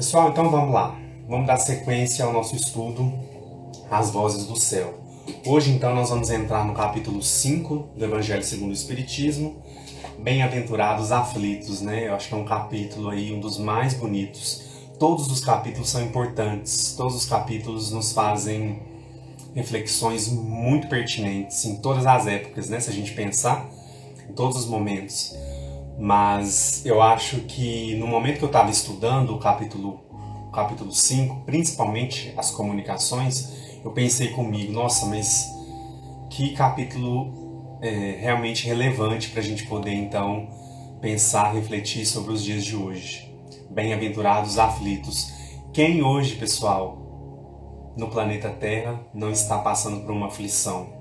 Pessoal, então vamos lá. Vamos dar sequência ao nosso estudo As Vozes do Céu. Hoje, então, nós vamos entrar no capítulo 5 do Evangelho segundo o Espiritismo. Bem-aventurados aflitos, né? Eu acho que é um capítulo aí, um dos mais bonitos. Todos os capítulos são importantes. Todos os capítulos nos fazem reflexões muito pertinentes em todas as épocas, né? Se a gente pensar, em todos os momentos. Mas eu acho que no momento que eu estava estudando o capítulo 5, principalmente as comunicações, eu pensei comigo, nossa, mas que capítulo realmente relevante para a gente poder então pensar, refletir sobre os dias de hoje. Bem-aventurados aflitos. Quem hoje, pessoal, no planeta Terra não está passando por uma aflição?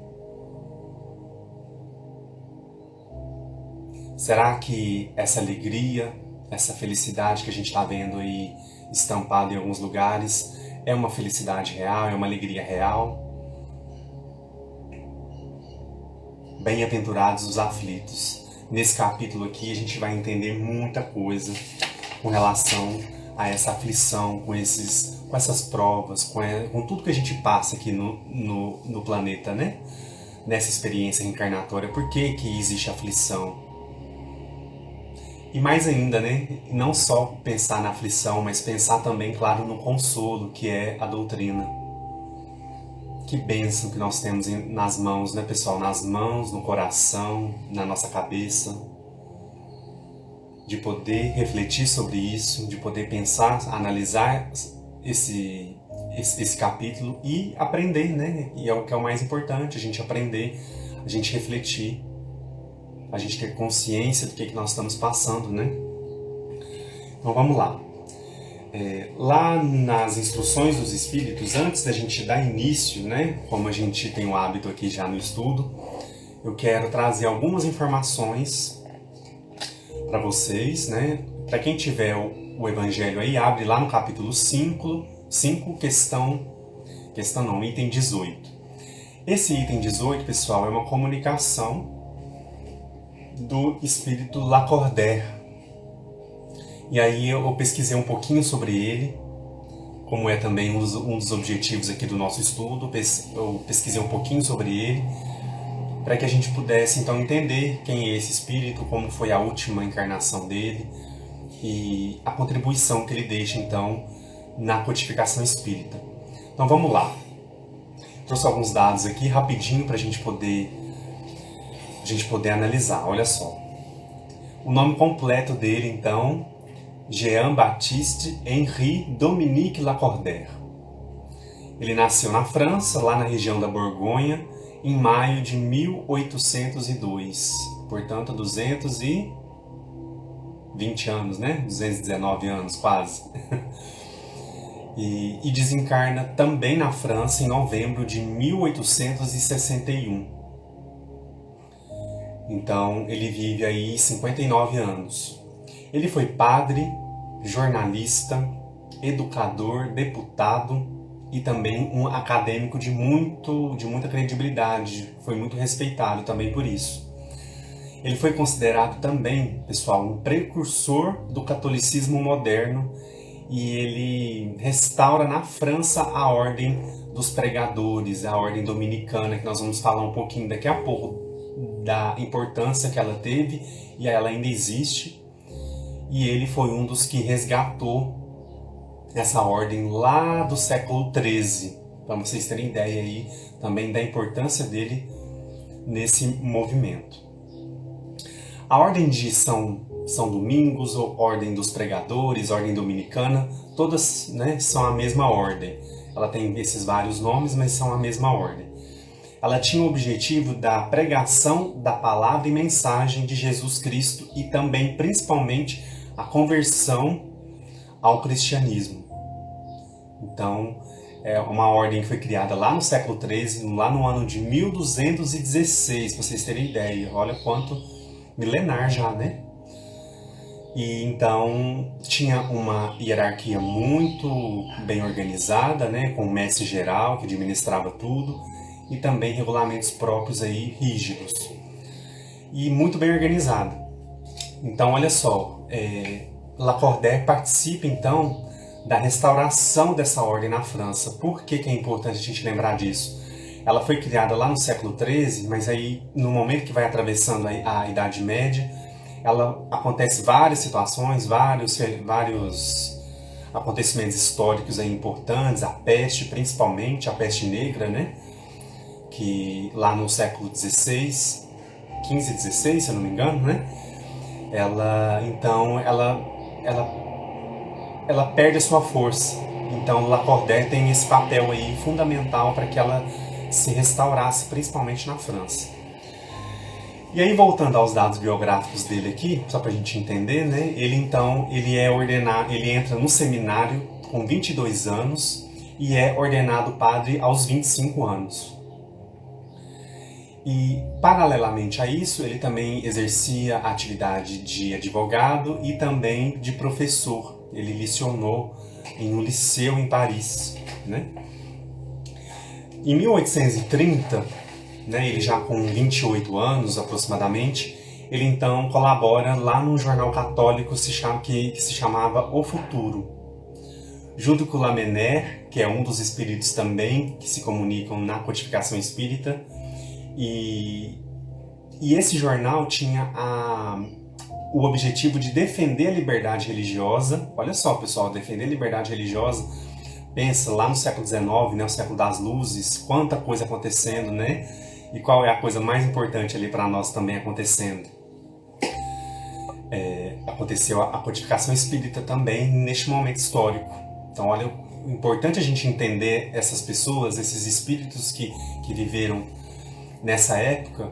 Será que essa alegria, essa felicidade que a gente está vendo aí estampada em alguns lugares é uma felicidade real, é uma alegria real? Bem-aventurados os aflitos. Nesse capítulo aqui a gente vai entender muita coisa com relação a essa aflição, com essas provas, com tudo que a gente passa aqui no planeta, né? Nessa experiência reencarnatória. Por que existe aflição? E mais ainda, né? Não só pensar na aflição, mas pensar também, claro, no consolo, que é a doutrina. Que bênção que nós temos nas mãos, né, pessoal? Nas mãos, no coração, na nossa cabeça. De poder refletir sobre isso, de poder pensar, analisar esse capítulo e aprender, né? E é o que é o mais importante, a gente aprender, a gente refletir. A gente ter consciência do que nós estamos passando, né? Então vamos lá. Lá nas instruções dos Espíritos, antes da gente dar início, né? Como a gente tem o hábito aqui já no estudo, eu quero trazer algumas informações para vocês, né? Para quem tiver o Evangelho aí, abre lá no capítulo 5, item 18. Esse item 18, pessoal, é uma comunicação do espírito Lacordaire. E aí eu pesquisei um pouquinho sobre ele, como é também um dos objetivos aqui do nosso estudo, eu pesquisei um pouquinho sobre ele, para que a gente pudesse então entender quem é esse espírito, como foi a última encarnação dele e a contribuição que ele deixa então na codificação espírita. Então vamos lá. Trouxe alguns dados aqui rapidinho para a gente poder analisar. Olha só. O nome completo dele, então, Jean-Baptiste Henri Dominique Lacordaire. Ele nasceu na França, lá na região da Borgonha, em maio de 1802. Portanto, 220 anos, né? 219 anos, quase. E desencarna também na França em novembro de 1861. Então, ele vive aí 59 anos. Ele foi padre, jornalista, educador, deputado e também um acadêmico de muita credibilidade. Foi muito respeitado também por isso. Ele foi considerado também, pessoal, um precursor do catolicismo moderno e ele restaura na França a ordem dos pregadores, a ordem dominicana, que nós vamos falar um pouquinho daqui a pouco da importância que ela teve e ela ainda existe, e ele foi um dos que resgatou essa ordem lá do século XIII, para vocês terem ideia aí também da importância dele nesse movimento. A ordem de São Domingos, ou ordem dos pregadores, ordem dominicana, todas, né, são a mesma ordem. Ela tem esses vários nomes, mas são a mesma ordem. Ela tinha o objetivo da pregação da palavra e mensagem de Jesus Cristo e também, principalmente, a conversão ao cristianismo. Então, é uma ordem que foi criada lá no século XIII, lá no ano de 1216, para vocês terem ideia. Olha quanto milenar já, né? E então tinha uma hierarquia muito bem organizada, né? Com um mestre geral que administrava tudo, e também regulamentos próprios aí rígidos e muito bem organizado. Então olha só, Lacordaire participa então da restauração dessa ordem na França. Por que que é importante a gente lembrar disso? Ela foi criada lá no século XIII, mas aí no momento que vai atravessando a Idade Média, ela acontece várias situações, vários acontecimentos históricos aí importantes, a peste, principalmente a peste negra, né? Que lá no século XVI, 15 e 16, se eu não me engano, né? Ela perde a sua força. Então Lacordaire tem esse papel aí fundamental para que ela se restaurasse, principalmente na França. E aí, voltando aos dados biográficos dele aqui, só para a gente entender, né? Ele entra no seminário com 22 anos e é ordenado padre aos 25 anos. E, paralelamente a isso, ele também exercia a atividade de advogado e também de professor. Ele lecionou em um liceu em Paris, né? Em 1830, né, ele já com 28 anos aproximadamente, ele então colabora lá num jornal católico que se chamava O Futuro. Junto com Lamennais, que é um dos espíritos também que se comunicam na codificação espírita, e esse jornal tinha o objetivo de defender a liberdade religiosa. Olha só, pessoal, defender a liberdade religiosa. Pensa, lá no século XIX, né, o século das luzes, quanta coisa acontecendo, né? E qual é a coisa mais importante ali para nós também acontecendo? Aconteceu a codificação espírita também neste momento histórico. Então, olha, o importante é a gente entender essas pessoas, esses espíritos que viveram nessa época,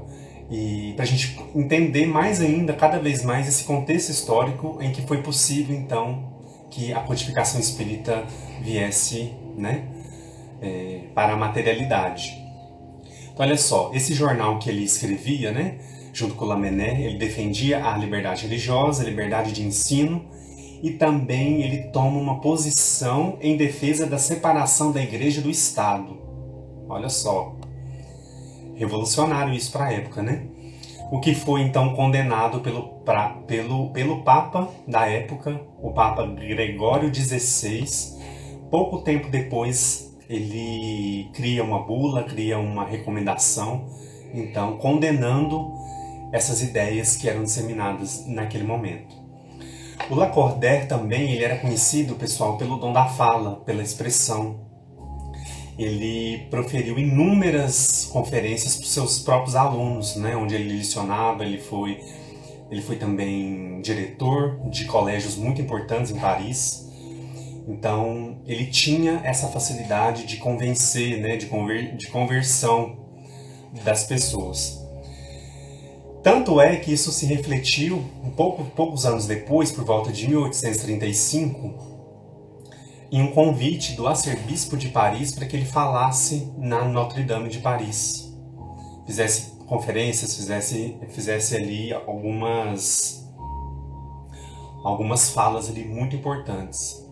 e para a gente entender mais ainda, cada vez mais, esse contexto histórico em que foi possível, então, que a codificação espírita viesse, né, para a materialidade. Então, olha só, esse jornal que ele escrevia, né, junto com Lamennais, ele defendia a liberdade religiosa, a liberdade de ensino, e também ele toma uma posição em defesa da separação da igreja do Estado. Olha só, revolucionário isso para a época, né? O que foi então condenado pelo Papa da época, o Papa Gregório XVI. Pouco tempo depois ele cria uma bula, cria uma recomendação, então condenando essas ideias que eram disseminadas naquele momento. O Lacordaire também, ele era conhecido, pessoal, pelo dom da fala, pela expressão. Ele proferiu inúmeras conferências para os seus próprios alunos, né, onde ele lecionava. Ele foi também diretor de colégios muito importantes em Paris. Então, ele tinha essa facilidade de convencer, né, de conversão das pessoas. Tanto é que isso se refletiu poucos anos depois, por volta de 1835, em um convite do arcebispo de Paris para que ele falasse na Notre-Dame de Paris. Fizesse conferências, fizesse ali algumas falas ali muito importantes.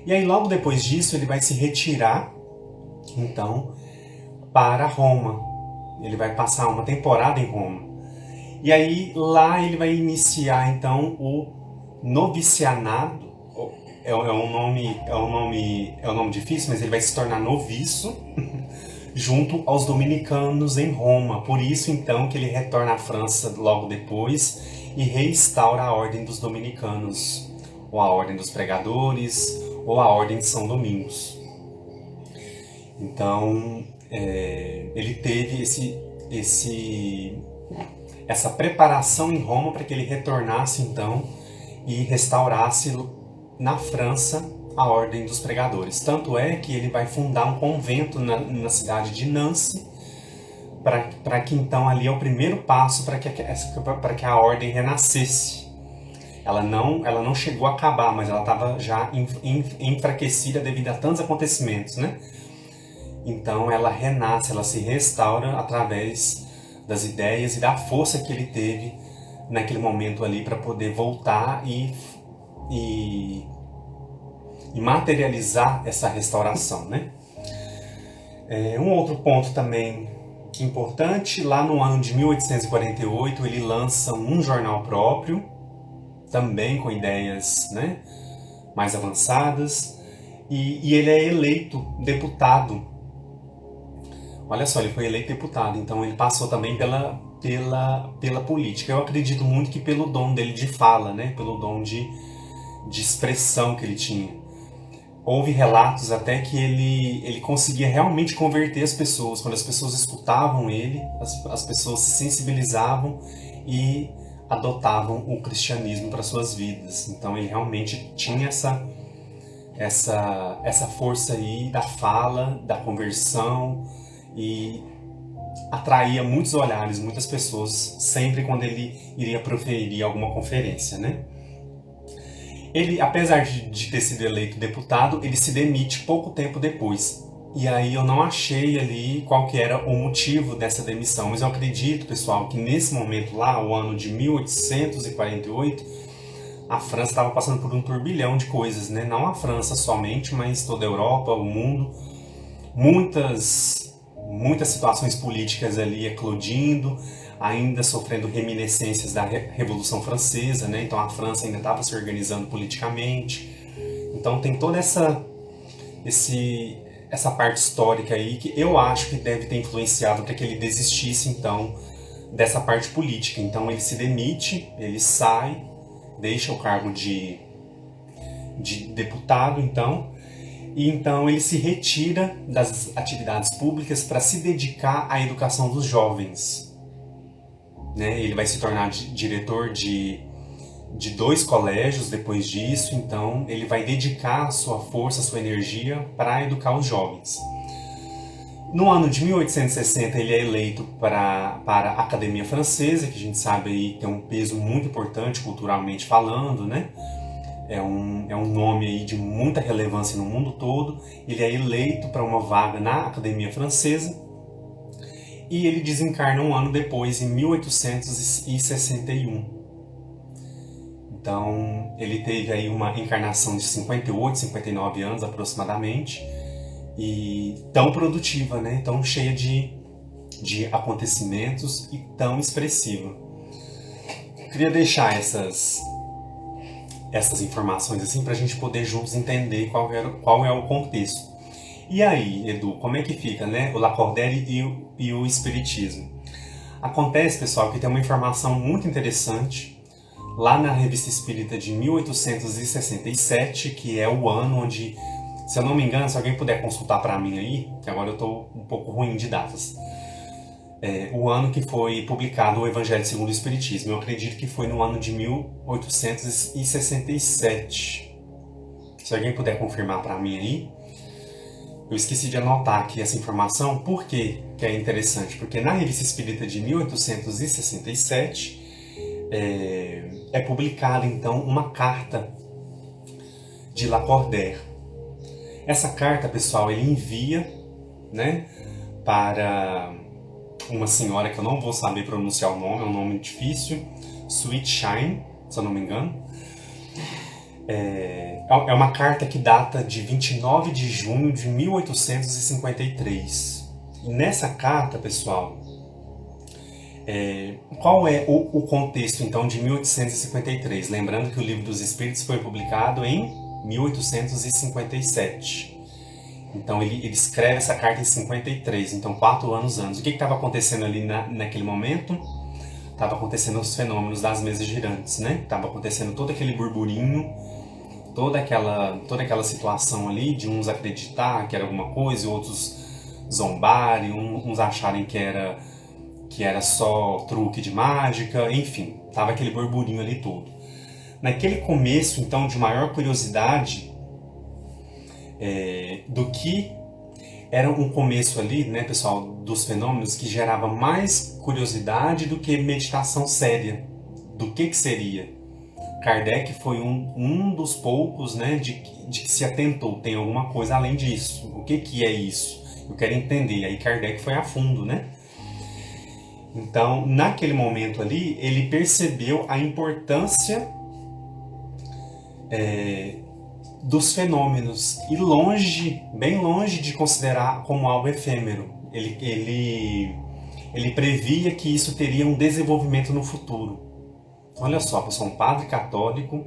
E aí logo depois disso ele vai se retirar, então, para Roma. Ele vai passar uma temporada em Roma. E aí lá ele vai iniciar então o novicianato. É um nome difícil, mas ele vai se tornar noviço junto aos dominicanos em Roma. Por isso, então, que ele retorna à França logo depois e reinstaura a Ordem dos Dominicanos, ou a Ordem dos Pregadores, ou a Ordem de São Domingos. Então, ele teve essa preparação em Roma para que ele retornasse, então, e restaurasse na França a Ordem dos Pregadores. Tanto é que ele vai fundar um convento na cidade de Nancy, para que então ali é o primeiro passo para que a ordem renascesse. Ela não chegou a acabar, mas ela estava já enfraquecida devido a tantos acontecimentos, né? Então ela renasce, ela se restaura através das ideias e da força que ele teve naquele momento ali para poder voltar e materializar essa restauração, né? Um outro ponto também importante, lá no ano de 1848 ele lança um jornal próprio, também com ideias, né, mais avançadas, e ele é eleito deputado. Olha só, ele foi eleito deputado, então ele passou também pela política. Eu acredito muito que pelo dom dele de fala, né? Pelo dom de expressão que ele tinha. Houve relatos até que ele conseguia realmente converter as pessoas. Quando as pessoas escutavam ele, as pessoas se sensibilizavam e adotavam o cristianismo para suas vidas. Então ele realmente tinha essa força aí da fala, da conversão, e atraía muitos olhares, muitas pessoas, sempre quando ele iria proferir alguma conferência, né? Ele, apesar de ter sido eleito deputado, ele se demite pouco tempo depois. E aí eu não achei ali qual que era o motivo dessa demissão, mas eu acredito, pessoal, que nesse momento lá, o ano de 1848, a França estava passando por um turbilhão de coisas, né? Não a França somente, mas toda a Europa, o mundo, muitas situações políticas ali eclodindo, ainda sofrendo reminiscências da Revolução Francesa, né? Então a França ainda estava se organizando politicamente. Então tem toda essa parte histórica aí que eu acho que deve ter influenciado para que ele desistisse então dessa parte política. Então ele se demite, ele sai, deixa o cargo de deputado, e então ele se retira das atividades públicas para se dedicar à educação dos jovens. Né? Ele vai se tornar diretor de 2 colégios depois disso, então ele vai dedicar a sua força, a sua energia para educar os jovens. No ano de 1860 ele é eleito para a Academia Francesa, que a gente sabe aí tem um peso muito importante culturalmente falando, né? É um nome aí de muita relevância no mundo todo. Ele é eleito para uma vaga na Academia Francesa e ele desencarna um ano depois, em 1861. Então, ele teve aí uma encarnação de 58, 59 anos aproximadamente, e tão produtiva, né? Tão cheia de acontecimentos e tão expressiva. Eu queria deixar essas informações assim para a gente poder juntos entender qual é o contexto. E aí, Edu, como é que fica, né? O Lacordaire e o Espiritismo. Acontece, pessoal, que tem uma informação muito interessante lá na Revista Espírita de 1867, que é o ano onde, se eu não me engano, se alguém puder consultar para mim aí, que agora eu estou um pouco ruim de datas, o ano que foi publicado o Evangelho segundo o Espiritismo. Eu acredito que foi no ano de 1867. Se alguém puder confirmar para mim aí. Eu esqueci de anotar aqui essa informação. Por que é interessante? Porque na Revista Espírita de 1867 é publicada então uma carta de Lacordaire. Essa carta, pessoal, ele envia, né, para uma senhora que eu não vou saber pronunciar o nome, é um nome difícil, Sweetshine, se eu não me engano. É uma carta que data de 29 de junho de 1853. E nessa carta, pessoal, qual é o contexto então de 1853? Lembrando que o Livro dos Espíritos foi publicado em 1857. Então ele escreve essa carta em 53, então 4 anos antes. O que estava acontecendo ali naquele momento? Estava acontecendo os fenômenos das mesas girantes, né? Estava acontecendo todo aquele burburinho, toda aquela situação ali de uns acreditar que era alguma coisa, outros zombarem, uns acharem que era só truque de mágica, enfim, tava aquele burburinho ali todo. Naquele começo, então, de maior curiosidade, do que era um começo ali, né, pessoal, dos fenômenos que gerava mais curiosidade do que meditação séria. Do que seria? Kardec foi um dos poucos, né, de que se atentou. Tem alguma coisa além disso. O que é isso? Eu quero entender. Aí Kardec foi a fundo, né? Então, naquele momento ali, ele percebeu a importância dos fenômenos e bem longe de considerar como algo efêmero. Ele previa que isso teria um desenvolvimento no futuro. Olha só, eu sou um padre católico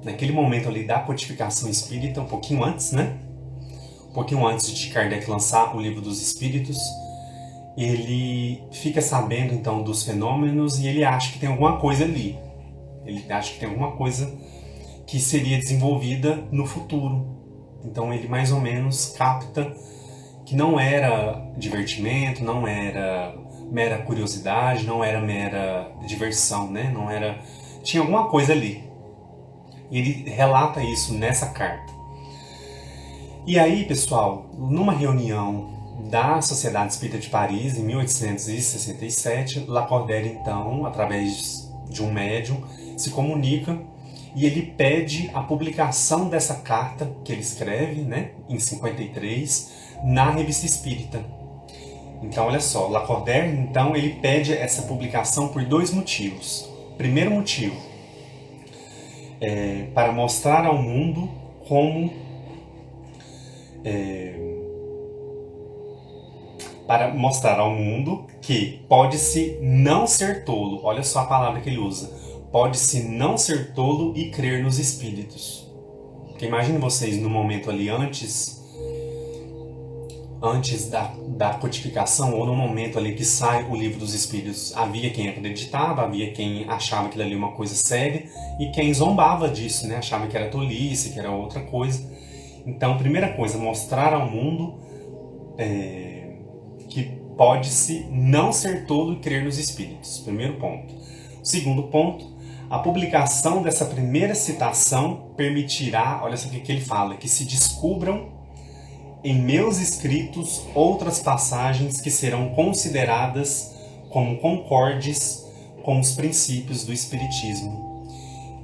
naquele momento ali da codificação espírita, um pouquinho antes, né? Um pouquinho antes de Kardec lançar o Livro dos Espíritos, ele fica sabendo então dos fenômenos e ele acha que tem alguma coisa ali. Ele acha que tem alguma coisa que seria desenvolvida no futuro. Então ele mais ou menos capta que não era divertimento, não era mera curiosidade, não era mera diversão, né? Não era... Tinha alguma coisa ali. E ele relata isso nessa carta. E aí, pessoal, numa reunião da Sociedade Espírita de Paris, em 1867, Lacordaire, então, através de um médium, se comunica e ele pede a publicação dessa carta que ele escreve, né, em 53, na Revista Espírita. Então, olha só, Lacordaire, então, ele pede essa publicação por dois motivos. Primeiro motivo, para mostrar ao mundo como... para mostrar ao mundo que pode-se não ser tolo. Olha só a palavra que ele usa. Pode-se não ser tolo e crer nos espíritos. Porque imagine vocês no momento ali antes da codificação, ou no momento ali que sai o Livro dos Espíritos, havia quem acreditava, havia quem achava aquilo ali uma coisa séria e quem zombava disso, né? Achava que era tolice, que era outra coisa. Então, primeira coisa, mostrar ao mundo que pode-se não ser tolo e crer nos espíritos. Primeiro ponto. Segundo ponto, a publicação dessa primeira citação permitirá, olha só o que ele fala, que se descubram em meus escritos outras passagens que serão consideradas como concordes com os princípios do Espiritismo.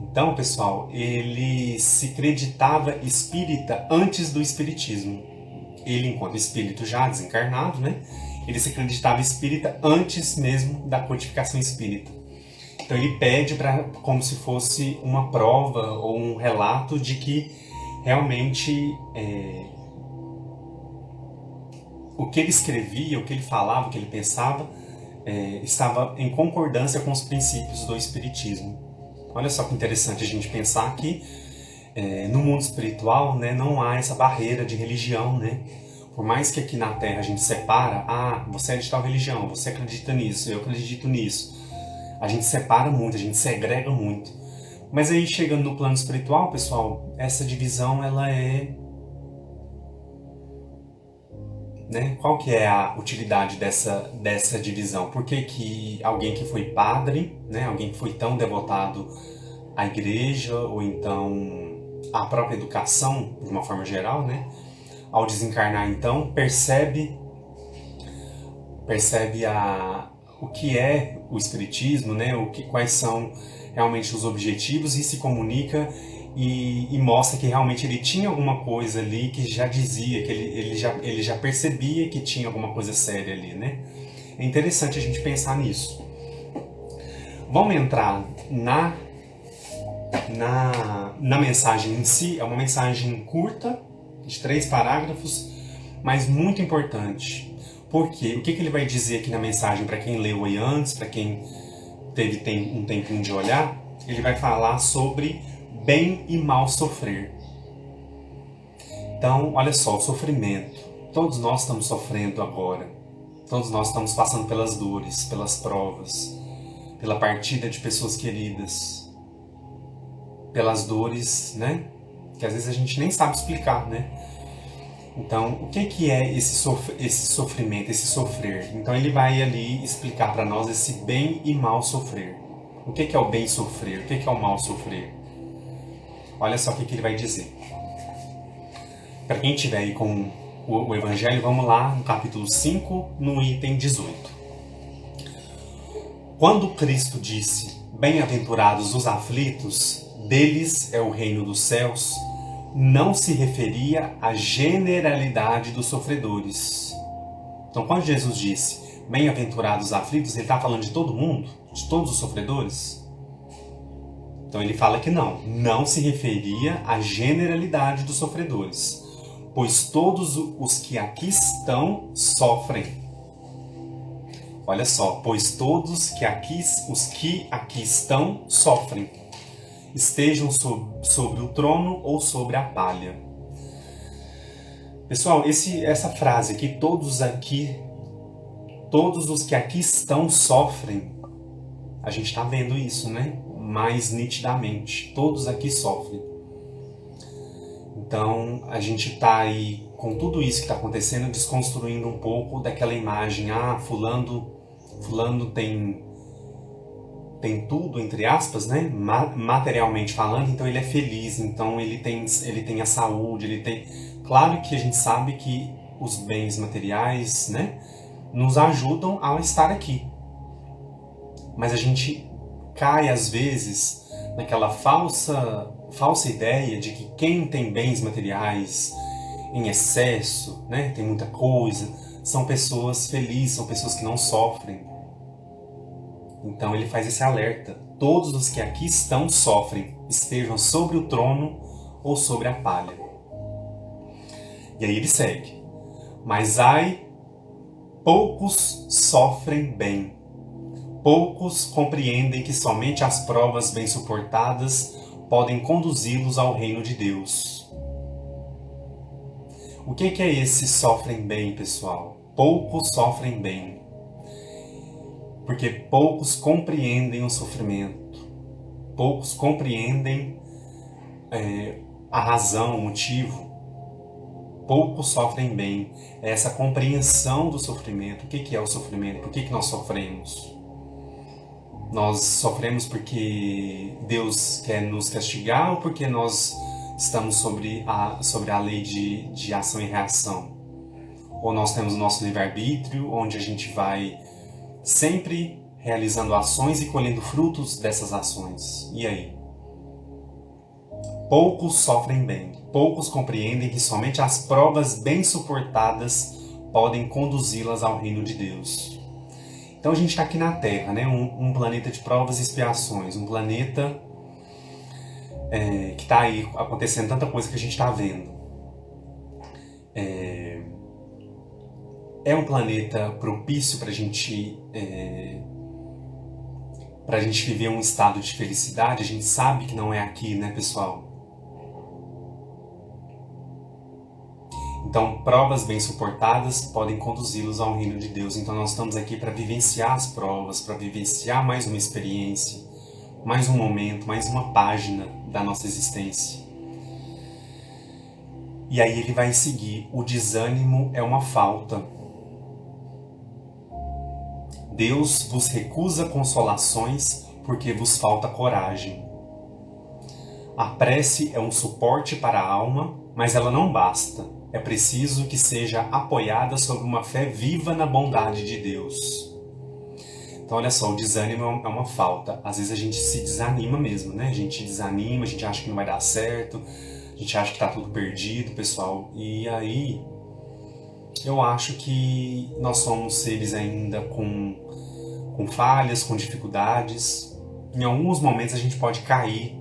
Então, pessoal, ele se acreditava espírita antes do Espiritismo. Ele, enquanto espírito já desencarnado, né? Ele se acreditava espírita antes mesmo da codificação espírita. Então ele pede como se fosse uma prova ou um relato de que realmente o que ele escrevia, o que ele falava, o que ele pensava, estava em concordância com os princípios do Espiritismo. Olha só que interessante a gente pensar que no mundo espiritual, né, não há essa barreira de religião, né? Por mais que aqui na Terra a gente separa, você é de tal religião, você acredita nisso, eu acredito nisso. A gente separa muito, a gente segrega muito. Mas aí chegando no plano espiritual, pessoal, essa divisão ela é... Né? Qual que é a utilidade dessa divisão? Por que que alguém que foi padre, né, alguém que foi tão devotado à igreja, ou então à própria educação, de uma forma geral, né, ao desencarnar, então, percebe o que é o espiritismo, né, quais são realmente os objetivos e se comunica e mostra que realmente ele tinha alguma coisa ali que já dizia, que ele já percebia que tinha alguma coisa séria ali, né? É interessante a gente pensar nisso. Vamos entrar na mensagem em si. É uma mensagem curta, de 3 parágrafos, mas muito importante. Por quê? O que ele vai dizer aqui na mensagem para quem leu aí antes, para quem teve um tempinho de olhar? Ele vai falar sobre bem e mal sofrer. Então, olha só, o sofrimento. Todos nós estamos sofrendo agora. Todos nós estamos passando pelas dores, pelas provas, pela partida de pessoas queridas, pelas dores, né? Que às vezes a gente nem sabe explicar, né? Então, o que é esse sofrimento, esse sofrer? Então, ele vai ali explicar para nós esse bem e mal sofrer. O que é o bem sofrer? O que é o mal sofrer? Olha só o que ele vai dizer. Para quem estiver aí com o Evangelho, vamos lá no capítulo 5, no item 18. Quando Cristo disse, bem-aventurados os aflitos, deles é o reino dos céus, não se referia à generalidade dos sofredores. Então, quando Jesus disse, bem-aventurados os aflitos, ele está falando de todo mundo? De todos os sofredores? Então ele fala que não se referia à generalidade dos sofredores, pois todos os que aqui estão sofrem. Olha só, pois todos os que aqui estão sofrem. estejam sobre o trono ou sobre a palha. Pessoal, essa frase aqui, todos os que aqui estão sofrem, a gente está vendo isso, né? Mais nitidamente, todos aqui sofrem. Então, a gente está aí, com tudo isso que está acontecendo, desconstruindo um pouco daquela imagem, fulano tem tudo, entre aspas, né? Materialmente falando, então ele é feliz, então ele tem a saúde, ele tem... Claro que a gente sabe que os bens materiais, né, nos ajudam a estar aqui. Mas a gente cai, às vezes, naquela falsa ideia de que quem tem bens materiais em excesso, né, tem muita coisa, são pessoas felizes, são pessoas que não sofrem. Então ele faz esse alerta. Todos os que aqui estão sofrem, estejam sobre o trono ou sobre a palha. E aí ele segue. Mas ai, poucos sofrem bem. Poucos compreendem que somente as provas bem suportadas podem conduzi-los ao reino de Deus. O que é esse sofrem bem, pessoal? Poucos sofrem bem. Porque poucos compreendem o sofrimento. Poucos compreendem a razão, o motivo. Poucos sofrem bem. É essa compreensão do sofrimento. O que é o sofrimento? Por que nós sofremos? Nós sofremos porque Deus quer nos castigar ou porque nós estamos sobre a lei de ação e reação? Ou nós temos o nosso livre-arbítrio, onde a gente vai sempre realizando ações e colhendo frutos dessas ações? E aí? Poucos sofrem bem. Poucos compreendem que somente as provas bem suportadas podem conduzi-las ao reino de Deus. Então a gente está aqui na Terra, né? Um planeta de provas e expiações, um planeta que está aí acontecendo tanta coisa que a gente está vendo. É um planeta propício para a gente viver um estado de felicidade. A gente sabe que não é aqui, né, pessoal? Então, provas bem suportadas podem conduzi-los ao reino de Deus. Então, nós estamos aqui para vivenciar as provas, para vivenciar mais uma experiência, mais um momento, mais uma página da nossa existência. E aí ele vai seguir: o desânimo é uma falta. Deus vos recusa consolações porque vos falta coragem. A prece é um suporte para a alma, mas ela não basta. É preciso que seja apoiada sobre uma fé viva na bondade de Deus. Então, olha só, o desânimo é uma falta. Às vezes a gente se desanima mesmo, né? A gente desanima, a gente acha que não vai dar certo, a gente acha que está tudo perdido, pessoal. E aí, eu acho que nós somos seres ainda com falhas, com dificuldades. Em alguns momentos a gente pode cair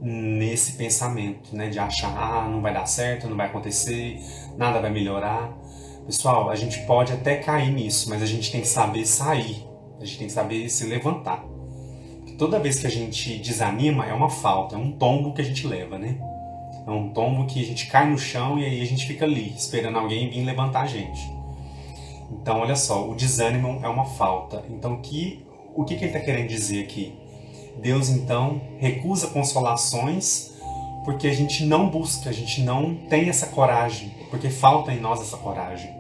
nesse pensamento, né, de achar, não vai dar certo, não vai acontecer, nada vai melhorar. Pessoal, a gente pode até cair nisso, mas a gente tem que saber sair, a gente tem que saber se levantar. Porque toda vez que a gente desanima é uma falta, é um tombo que a gente leva, né? É um tombo que a gente cai no chão e aí a gente fica ali, esperando alguém vir levantar a gente. Então, olha só, o desânimo é uma falta. Então, o que ele está querendo dizer aqui? Deus, então, recusa consolações porque a gente não busca, a gente não tem essa coragem, porque falta em nós essa coragem.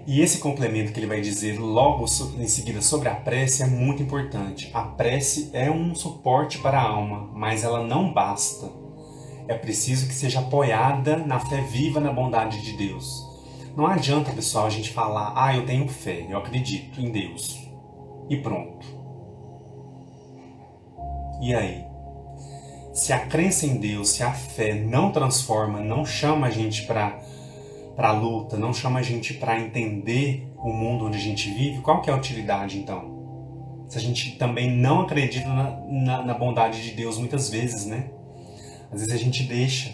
E esse complemento que ele vai dizer logo em seguida sobre a prece é muito importante. A prece é um suporte para a alma, mas ela não basta. É preciso que seja apoiada na fé viva na bondade de Deus. Não adianta, pessoal, a gente falar: eu tenho fé, eu acredito em Deus. E pronto. E aí? Se a crença em Deus, se a fé não transforma, não chama a gente para a luta, não chama a gente para entender o mundo onde a gente vive, qual que é a utilidade então? Se a gente também não acredita na bondade de Deus muitas vezes, né? Às vezes a gente deixa,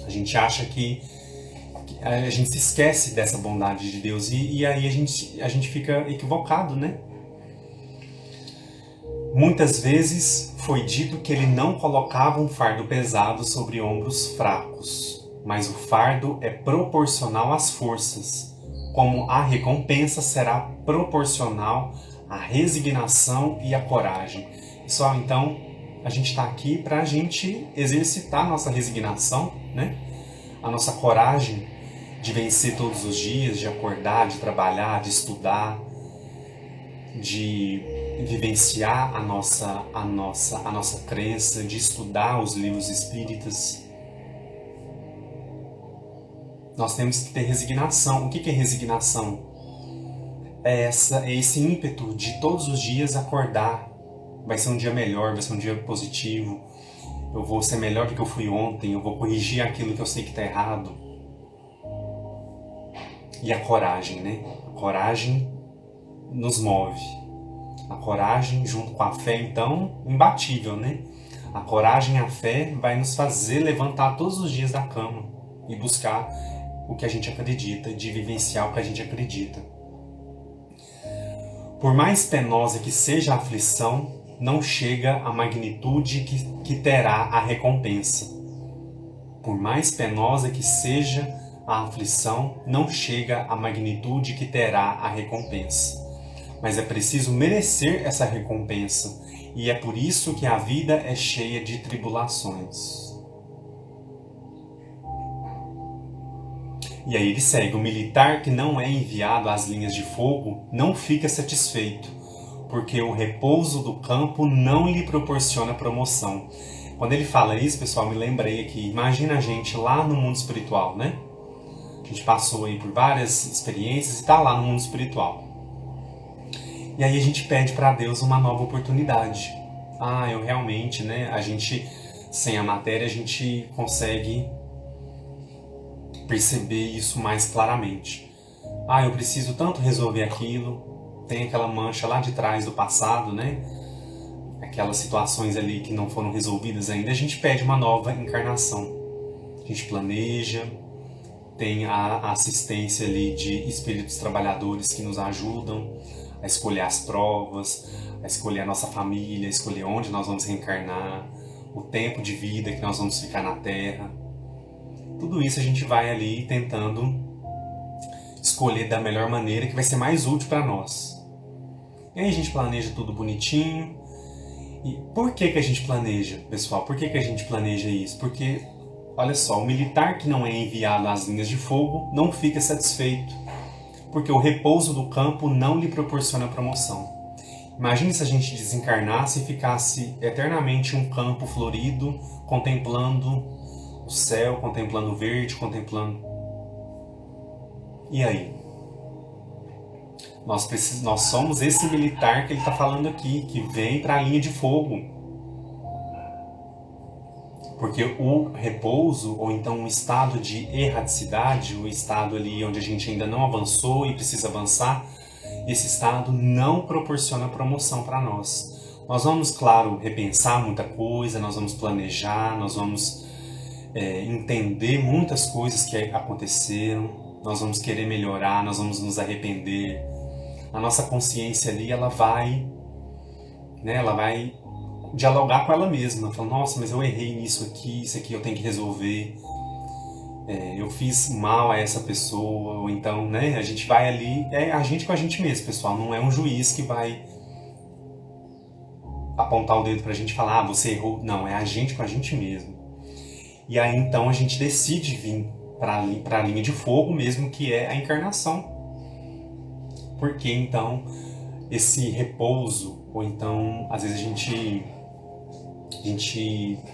a gente acha que a gente se esquece dessa bondade de Deus e aí a gente fica equivocado, né? Muitas vezes foi dito que ele não colocava um fardo pesado sobre ombros fracos, mas o fardo é proporcional às forças, como a recompensa será proporcional à resignação e à coragem. Pessoal, então, a gente está aqui para a gente exercitar a nossa resignação, né? A nossa coragem de vencer todos os dias, de acordar, de trabalhar, de estudar, de vivenciar a nossa crença, de estudar os livros espíritas. Nós temos que ter resignação. O que é resignação? É esse ímpeto de todos os dias acordar. Vai ser um dia melhor, vai ser um dia positivo. Eu vou ser melhor do que eu fui ontem, eu vou corrigir aquilo que eu sei que está errado. E a coragem, né? A coragem nos move. A coragem, junto com a fé, então, imbatível, né? A coragem e a fé vai nos fazer levantar todos os dias da cama e buscar o que a gente acredita, de vivenciar o que a gente acredita. Por mais penosa que seja a aflição, não chega à magnitude que terá a recompensa. Por mais penosa que seja a aflição, não chega à magnitude que terá a recompensa. Mas é preciso merecer essa recompensa, e é por isso que a vida é cheia de tribulações. E aí ele segue: o militar que não é enviado às linhas de fogo não fica satisfeito, porque o repouso do campo não lhe proporciona promoção. Quando ele fala isso, pessoal, me lembrei aqui, imagina a gente lá no mundo espiritual, né? A gente passou aí por várias experiências e está lá no mundo espiritual. E aí a gente pede para Deus uma nova oportunidade. Eu realmente, né? A gente, sem a matéria, a gente consegue perceber isso mais claramente. Eu preciso tanto resolver aquilo. Tem aquela mancha lá de trás do passado, né? Aquelas situações ali que não foram resolvidas ainda. A gente pede uma nova encarnação. A gente planeja. Tem a assistência ali de espíritos trabalhadores que nos ajudam a escolher as provas, a escolher a nossa família, a escolher onde nós vamos reencarnar, o tempo de vida que nós vamos ficar na Terra. Tudo isso a gente vai ali tentando escolher da melhor maneira que vai ser mais útil para nós. E aí a gente planeja tudo bonitinho. E por que a gente planeja, pessoal? Por que a gente planeja isso? Porque, olha só, o militar que não é enviado às linhas de fogo não fica satisfeito, porque o repouso do campo não lhe proporciona promoção. Imagine se a gente desencarnasse e ficasse eternamente em um campo florido, contemplando o céu, contemplando o verde, contemplando... E aí? Nós somos esse militar que ele está falando aqui, que vem para a linha de fogo. Porque o repouso, ou então um estado de erraticidade, o estado ali onde a gente ainda não avançou e precisa avançar, esse estado não proporciona promoção para nós. Nós vamos, claro, repensar muita coisa, nós vamos planejar, nós vamos entender muitas coisas que aconteceram, nós vamos querer melhorar, nós vamos nos arrepender. A nossa consciência ali, ela vai dialogar com ela mesma, falando: nossa, mas eu errei nisso aqui, isso aqui eu tenho que resolver, eu fiz mal a essa pessoa, ou então, né, a gente vai ali, é a gente com a gente mesmo, pessoal, não é um juiz que vai apontar o dedo pra gente e falar: você errou, não, é a gente com a gente mesmo. E aí então a gente decide vir para a linha de fogo mesmo, que é a encarnação. Porque então esse repouso, ou então às vezes a gente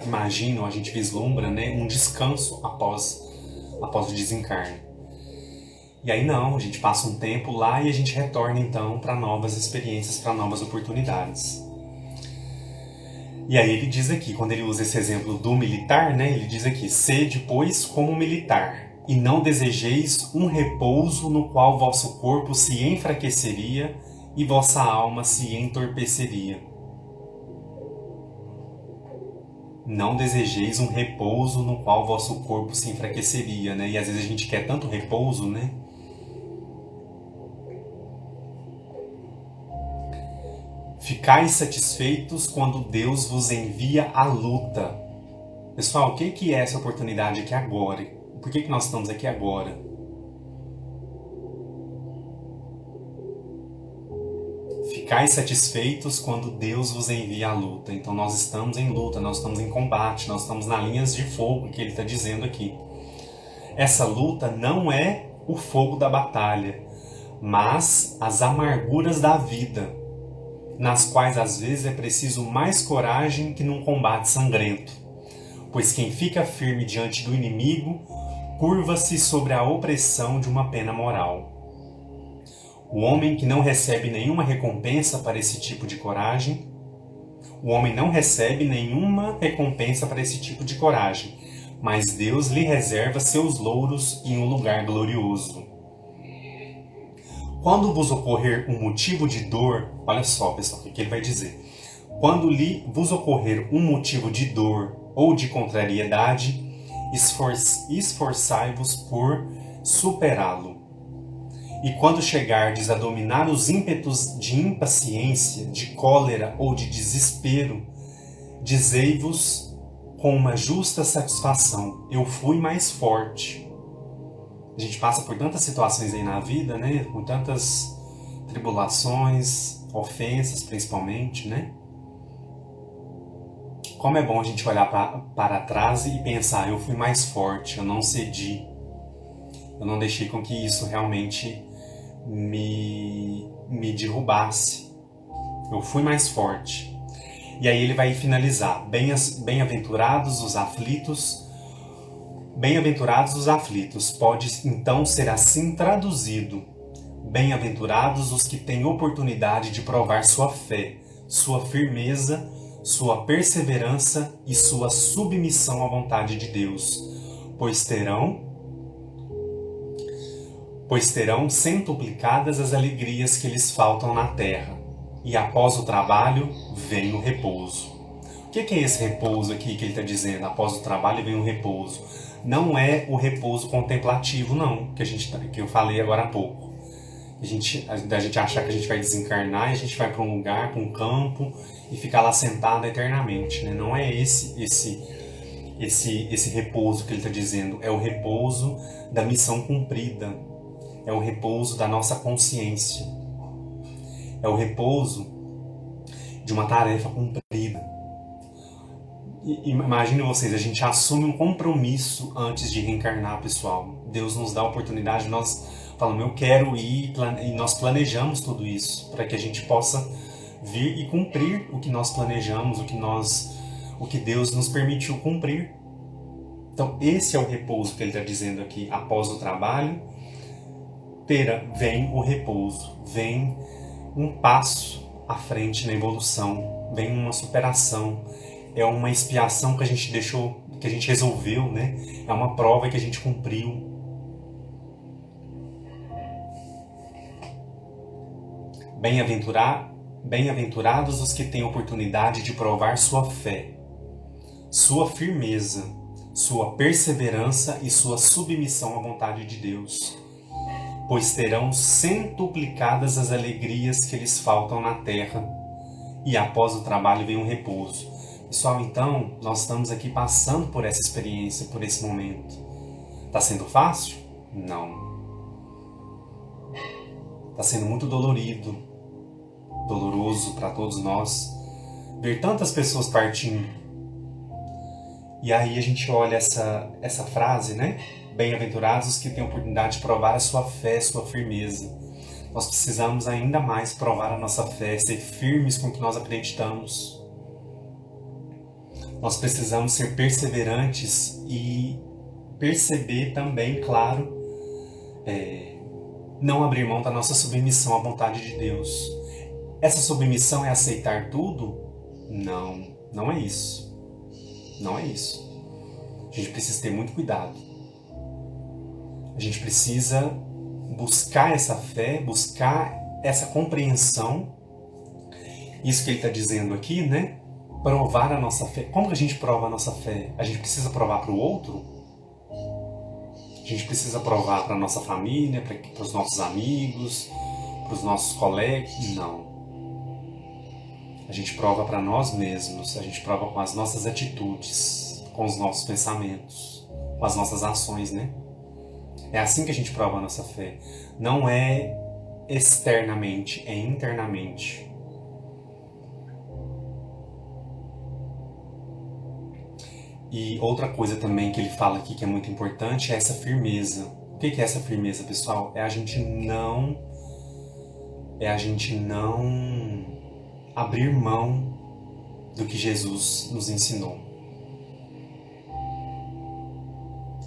imagina, ou a gente vislumbra, né, um descanso após o desencarne. E aí não, a gente passa um tempo lá e a gente retorna então para novas experiências, para novas oportunidades. E aí ele diz aqui, quando ele usa esse exemplo do militar, né, ele diz aqui: sede, pois, como militar, e não desejeis um repouso no qual vosso corpo se enfraqueceria e vossa alma se entorpeceria. Não desejeis um repouso no qual vosso corpo se enfraqueceria, né? E às vezes a gente quer tanto repouso, né? Ficai satisfeitos quando Deus vos envia a luta. Pessoal, o que é essa oportunidade aqui agora? Por que nós estamos aqui agora? Ficai satisfeitos quando Deus vos envia a luta. Então nós estamos em luta, nós estamos em combate, nós estamos nas linhas de fogo que ele está dizendo aqui. Essa luta não é o fogo da batalha, mas as amarguras da vida, nas quais às vezes é preciso mais coragem que num combate sangrento. Pois quem fica firme diante do inimigo curva-se sobre a opressão de uma pena moral. O homem que não recebe nenhuma recompensa para esse tipo de coragem, mas Deus lhe reserva seus louros em um lugar glorioso. Quando vos ocorrer um motivo de dor, olha só, pessoal, o que ele vai dizer? Quando vos ocorrer um motivo de dor ou de contrariedade, esforçai-vos por superá-lo. E quando chegardes a dominar os ímpetos de impaciência, de cólera ou de desespero, dizei-vos com uma justa satisfação: eu fui mais forte. A gente passa por tantas situações aí na vida, né? Com tantas tribulações, ofensas principalmente, né? Como é bom a gente olhar para trás e pensar: eu fui mais forte, eu não cedi, eu não deixei com que isso realmente me derrubasse. Eu fui mais forte. E aí ele vai finalizar: bem-aventurados os aflitos. Bem-aventurados os aflitos. Pode então ser assim traduzido: bem-aventurados os que têm oportunidade de provar sua fé, sua firmeza, sua perseverança e sua submissão à vontade de Deus, pois terão centuplicadas as alegrias que lhes faltam na terra, e após o trabalho vem o repouso. O que é esse repouso aqui que ele está dizendo? Após o trabalho vem o repouso. Não é o repouso contemplativo, não, que eu falei agora há pouco. A gente achar que a gente vai desencarnar e a gente vai para um lugar, para um campo e ficar lá sentado eternamente, né? Não é esse repouso que ele está dizendo. É o repouso da missão cumprida. É o repouso da nossa consciência. É o repouso de uma tarefa cumprida. Imagine vocês, a gente assume um compromisso antes de reencarnar, pessoal. Deus nos dá a oportunidade, nós falamos: eu quero ir, e nós planejamos tudo isso para que a gente possa vir e cumprir o que nós planejamos, o que Deus nos permitiu cumprir. Então esse é o repouso que ele está dizendo aqui. Após o trabalho vem o repouso, vem um passo à frente na evolução, vem uma superação, é uma expiação que a gente deixou, que a gente resolveu, né? É uma prova que a gente cumpriu. Bem-aventurados os que têm oportunidade de provar sua fé, sua firmeza, sua perseverança e sua submissão à vontade de Deus, pois terão centuplicadas as alegrias que lhes faltam na terra, e após o trabalho vem um repouso. Pessoal, então, nós estamos aqui passando por essa experiência, por esse momento. Está sendo fácil? Não. Está sendo muito doloroso para todos nós, ver tantas pessoas partindo. E aí a gente olha essa frase, né? Bem-aventurados os que têm a oportunidade de provar a sua fé, sua firmeza. Nós precisamos ainda mais provar a nossa fé, ser firmes com o que nós acreditamos. Nós precisamos ser perseverantes e perceber também, claro, não abrir mão da nossa submissão à vontade de Deus. Essa submissão é aceitar tudo? Não, não é isso. Não é isso. A gente precisa ter muito cuidado. A gente precisa buscar essa fé, buscar essa compreensão. Isso que ele está dizendo aqui, né? Provar a nossa fé. Como que a gente prova a nossa fé? A gente precisa provar para o outro? A gente precisa provar para a nossa família, para os nossos amigos, para os nossos colegas? Não. A gente prova para nós mesmos, a gente prova com as nossas atitudes, com os nossos pensamentos, com as nossas ações, né? É assim que a gente prova a nossa fé. Não é externamente, é internamente. E outra coisa também que ele fala aqui que é muito importante é essa firmeza. O que é essa firmeza, pessoal? É a gente não abrir mão do que Jesus nos ensinou.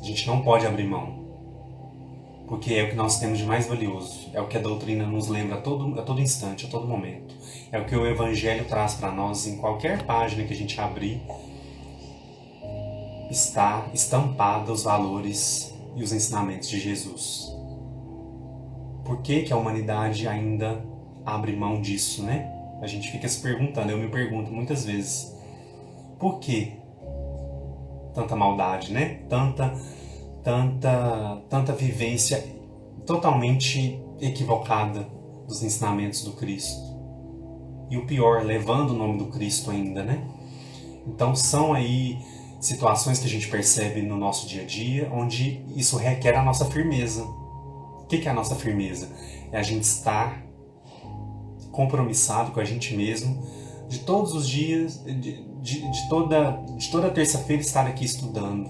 A gente não pode abrir mão, porque é o que nós temos de mais valioso, é o que a doutrina nos lembra a todo instante, a todo momento. É o que o Evangelho traz para nós em qualquer página que a gente abrir, está estampado os valores e os ensinamentos de Jesus. Por que a humanidade ainda abre mão disso, né? A gente fica se perguntando, eu me pergunto muitas vezes, por que tanta maldade, né? Tanta vivência totalmente equivocada dos ensinamentos do Cristo. E o pior, levando o nome do Cristo ainda, né? Então são aí situações que a gente percebe no nosso dia a dia, onde isso requer a nossa firmeza. O que é a nossa firmeza? É a gente estar compromissado com a gente mesmo, de todos os dias, de toda terça-feira estar aqui estudando,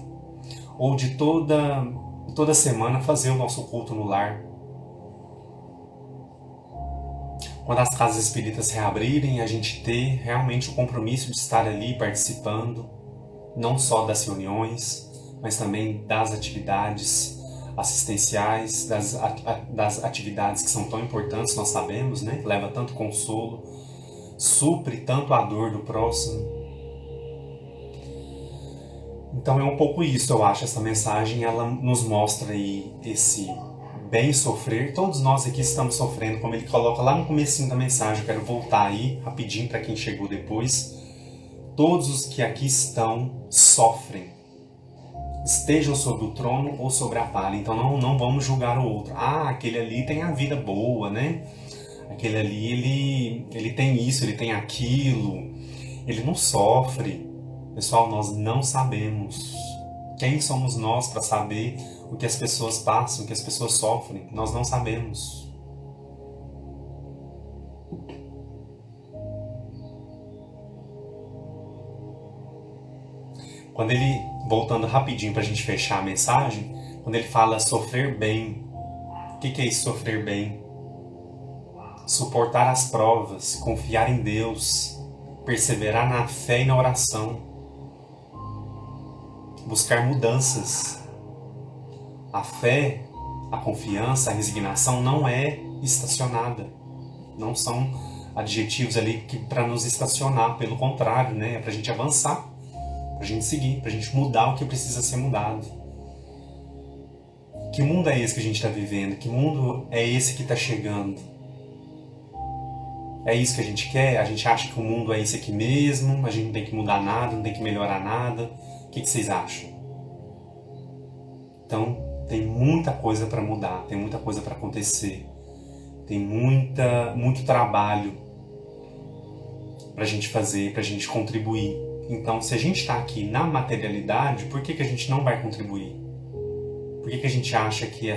ou de toda semana fazer o nosso culto no lar. Quando as casas espíritas reabrirem, a gente ter realmente o compromisso de estar ali participando, não só das reuniões, mas também das atividades assistenciais, das atividades que são tão importantes, nós sabemos, né? Leva tanto consolo, supre tanto a dor do próximo. Então é um pouco isso, eu acho, essa mensagem, ela nos mostra aí esse bem sofrer. Todos nós aqui estamos sofrendo, como ele coloca lá no comecinho da mensagem. Eu quero voltar aí rapidinho para quem chegou depois. Todos os que aqui estão sofrem, estejam sobre o trono ou sobre a palha. Então não vamos julgar o outro. Ah, aquele ali tem a vida boa, né? Aquele ali, ele tem isso, ele tem aquilo. Ele não sofre. Pessoal, nós não sabemos. Quem somos nós para saber o que as pessoas passam, o que as pessoas sofrem? Nós não sabemos. Quando ele, voltando rapidinho para a gente fechar a mensagem, quando ele fala sofrer bem, o que é isso, sofrer bem? Suportar as provas, confiar em Deus, perseverar na fé e na oração, buscar mudanças. A fé, a confiança, a resignação não é estacionada, não são adjetivos ali para nos estacionar, pelo contrário, né? É para a gente avançar, para a gente seguir, para a gente mudar o que precisa ser mudado. Que mundo é esse que a gente está vivendo? Que mundo é esse que está chegando? É isso que a gente quer? A gente acha que o mundo é esse aqui mesmo? A gente não tem que mudar nada, não tem que melhorar nada? O que vocês acham? Então, tem muita coisa para mudar, tem muita coisa para acontecer. Tem muito trabalho para a gente fazer, para a gente contribuir. Então, se a gente está aqui na materialidade, por que a gente não vai contribuir? Por que a gente acha que a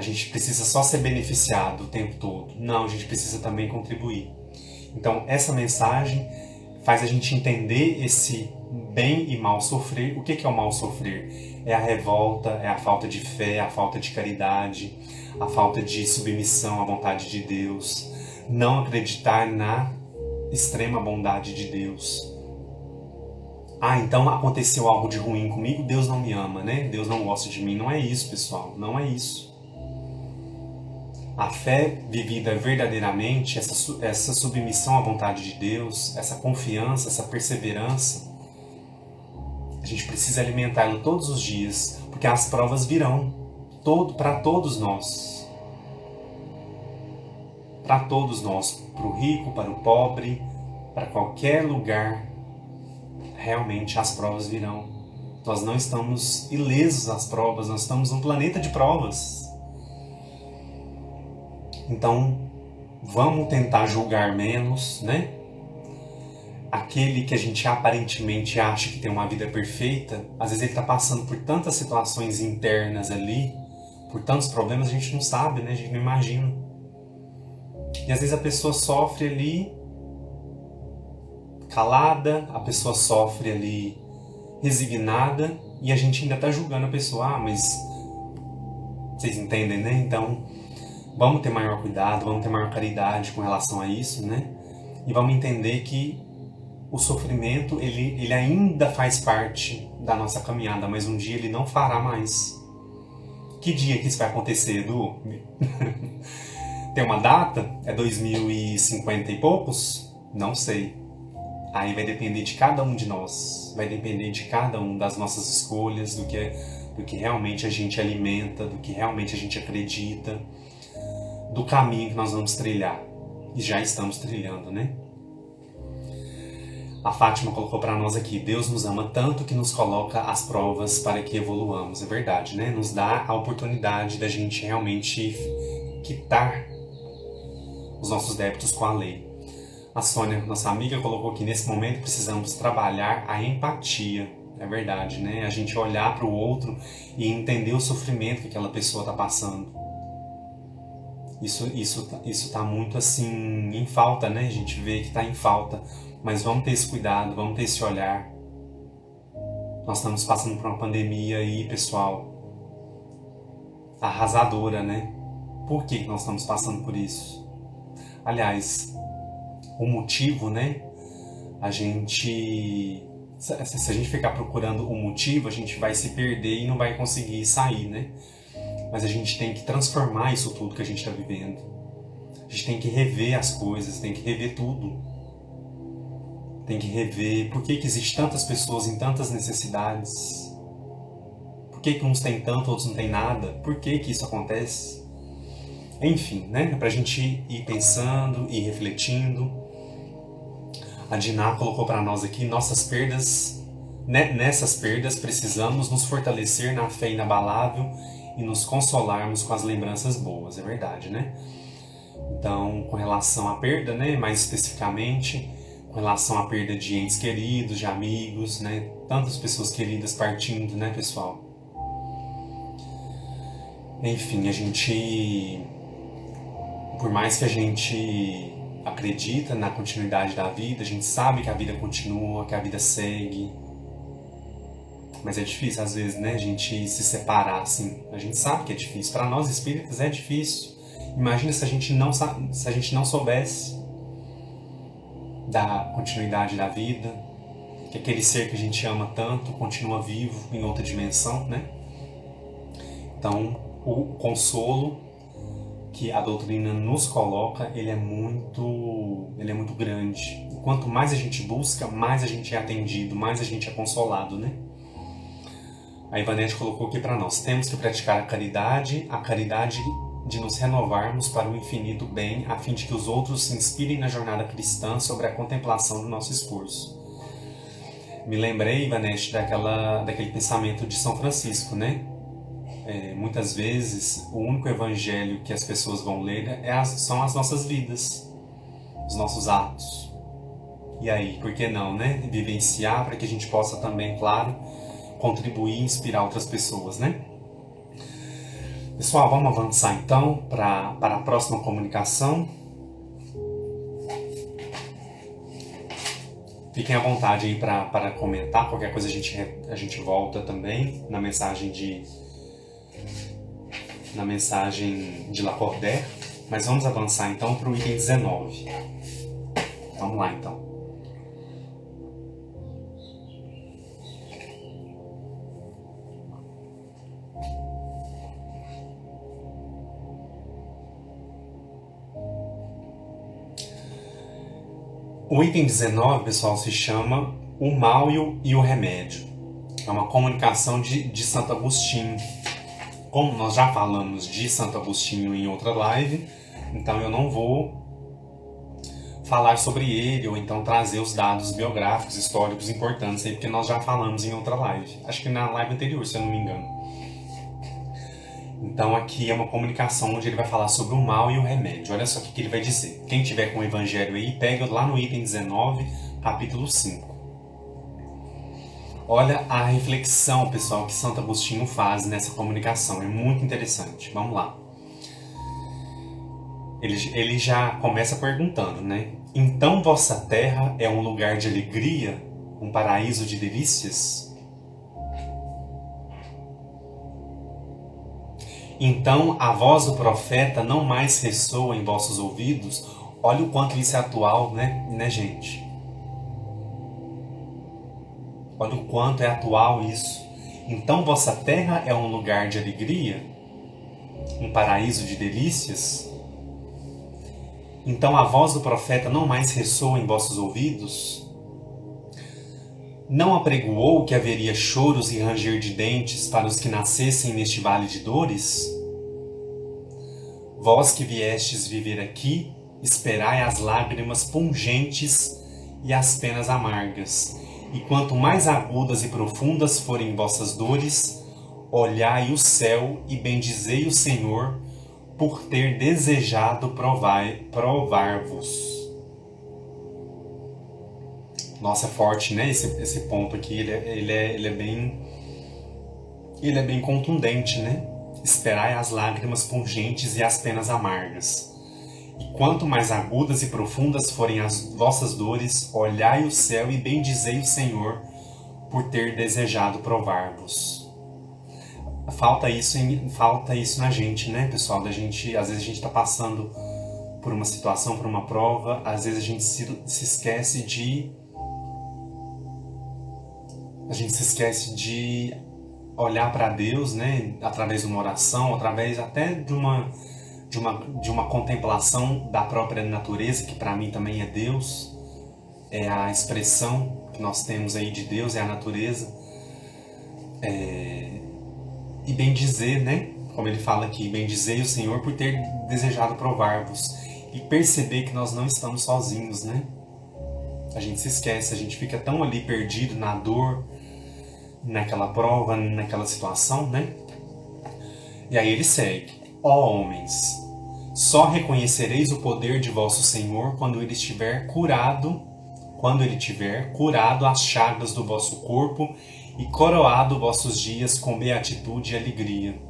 gente precisa só ser beneficiado o tempo todo? Não, a gente precisa também contribuir. Então, essa mensagem faz a gente entender esse bem e mal sofrer. O que é o mal sofrer? É a revolta, é a falta de fé, a falta de caridade, a falta de submissão à vontade de Deus, não acreditar na extrema bondade de Deus. Ah, então aconteceu algo de ruim comigo, Deus não me ama, né? Deus não gosta de mim. Não é isso, pessoal, não é isso. A fé vivida verdadeiramente, essa submissão à vontade de Deus, essa confiança, essa perseverança, a gente precisa alimentá-lo todos os dias, porque as provas virão para todos nós. Para todos nós, para o rico, para o pobre, para qualquer lugar, realmente as provas virão. Nós não estamos ilesos às provas, nós estamos num planeta de provas. Então, Vamos tentar julgar menos, né? Aquele que a gente aparentemente acha que tem uma vida perfeita, às vezes ele está passando por tantas situações internas ali, por tantos problemas, a gente não sabe, né? A gente não imagina. E às vezes a pessoa sofre ali calada, a pessoa sofre ali resignada e a gente ainda está julgando a pessoa. Mas vocês entendem, né? Então vamos ter maior cuidado, vamos ter maior caridade com relação a isso, né? E vamos entender que o sofrimento, ele ainda faz parte da nossa caminhada, mas um dia ele não fará mais. Que dia que isso vai acontecer, Edu? Tem uma data? É 2050 e poucos? Não sei. Aí vai depender de cada um de nós. Vai depender de cada um, das nossas escolhas, do que realmente a gente alimenta, do que realmente a gente acredita, do caminho que nós vamos trilhar. E já estamos trilhando, né? A Fátima colocou para nós aqui: Deus nos ama tanto que nos coloca às provas para que evoluamos. É verdade, né? Nos dá a oportunidade da gente realmente quitar os nossos débitos com a lei. A Sônia, nossa amiga, colocou que nesse momento precisamos trabalhar a empatia. É verdade, né? A gente olhar para o outro e entender o sofrimento que aquela pessoa está passando. Isso tá muito assim em falta, né? A gente vê que está em falta. Mas vamos ter esse cuidado, vamos ter esse olhar. Nós estamos passando por uma pandemia aí, pessoal, arrasadora, né? Por que nós estamos passando por isso? Aliás, o motivo, né? Se a gente ficar procurando o motivo, a gente vai se perder e não vai conseguir sair, né? Mas a gente tem que transformar isso tudo que a gente está vivendo. A gente tem que rever as coisas, tem que rever tudo. Tem que rever por que existem tantas pessoas em tantas necessidades. Por que uns têm tanto, outros não têm nada? Por que isso acontece? Enfim, né? Pra gente ir pensando e refletindo. A Diná colocou para nós aqui: nossas perdas, né? Nessas perdas precisamos nos fortalecer na fé inabalável e nos consolarmos com as lembranças boas. É verdade, né? Então, com relação à perda, né? Mais especificamente, com relação à perda de entes queridos, de amigos, né? Tantas pessoas queridas partindo, né, pessoal? Enfim, a gente, por mais que a gente acredita na continuidade da vida, a gente sabe que a vida continua, que a vida segue. Mas é difícil, às vezes, né, a gente se separar, assim. A gente sabe que é difícil. Para nós espíritas é difícil. Imagina se a gente não soubesse da continuidade da vida, que aquele ser que a gente ama tanto continua vivo em outra dimensão, né? Então, o consolo que a doutrina nos coloca, ele é muito grande. E quanto mais a gente busca, mais a gente é atendido, mais a gente é consolado, né? A Ivanete colocou aqui para nós: temos que praticar a caridade de nos renovarmos para o infinito bem, a fim de que os outros se inspirem na jornada cristã sobre a contemplação do nosso esforço. Me lembrei, Ivanete, daquele pensamento de São Francisco, né? Muitas vezes o único evangelho que as pessoas vão ler são as nossas vidas, os nossos atos. E aí, por que não, né? Vivenciar para que a gente possa também, claro, contribuir e inspirar outras pessoas, né? Pessoal, vamos avançar então para a próxima comunicação. Fiquem à vontade aí para comentar, qualquer coisa a gente volta também na mensagem de Lacordaire, mas vamos avançar então para o item 19. Vamos lá então. O item 19, pessoal, se chama O Mal e o Remédio. É uma comunicação de Santo Agostinho. Como nós já falamos de Santo Agostinho em outra live, então eu não vou falar sobre ele ou então trazer os dados biográficos, históricos importantes aí, porque nós já falamos em outra live. Acho que na live anterior, se eu não me engano. Então aqui é uma comunicação onde ele vai falar sobre o mal e o remédio. Olha só o que ele vai dizer. Quem tiver com o evangelho aí, pega lá no item 19, capítulo 5. Olha a reflexão, pessoal, que Santo Agostinho faz nessa comunicação. É muito interessante. Vamos lá. Ele já começa perguntando, né? Então vossa terra é um lugar de alegria, um paraíso de delícias? Então a voz do profeta não mais ressoa em vossos ouvidos? Olha o quanto isso é atual, né, gente? Olha o quanto é atual isso. Então vossa terra é um lugar de alegria, um paraíso de delícias? Então a voz do profeta não mais ressoa em vossos ouvidos? Não apregoou que haveria choros e ranger de dentes para os que nascessem neste vale de dores? Vós que viestes viver aqui, esperai as lágrimas pungentes e as penas amargas, e quanto mais agudas e profundas forem vossas dores, olhai o céu e bendizei o Senhor por ter desejado provar-vos. Nossa, é forte, né? Esse ponto aqui, ele é bem contundente, né? Esperai as lágrimas pungentes e as penas amargas. E quanto mais agudas e profundas forem as vossas dores, olhai o céu e bendizei o Senhor por ter desejado provar-vos. Falta isso na gente, né, pessoal? Às vezes a gente está passando por uma situação, por uma prova, às vezes a gente se esquece de olhar para Deus, né, através de uma oração, através até de uma contemplação da própria natureza, que para mim também é Deus, é a expressão que nós temos aí de Deus, é a natureza. E bendizer, né? Como ele fala aqui, bendizei o Senhor por ter desejado provar-vos. E perceber que nós não estamos sozinhos, né? A gente se esquece, a gente fica tão ali perdido na dor, naquela prova, naquela situação, né? E aí ele segue. Ó homens, só reconhecereis o poder de vosso Senhor quando ele tiver curado as chagas do vosso corpo e coroado vossos dias com beatitude e alegria.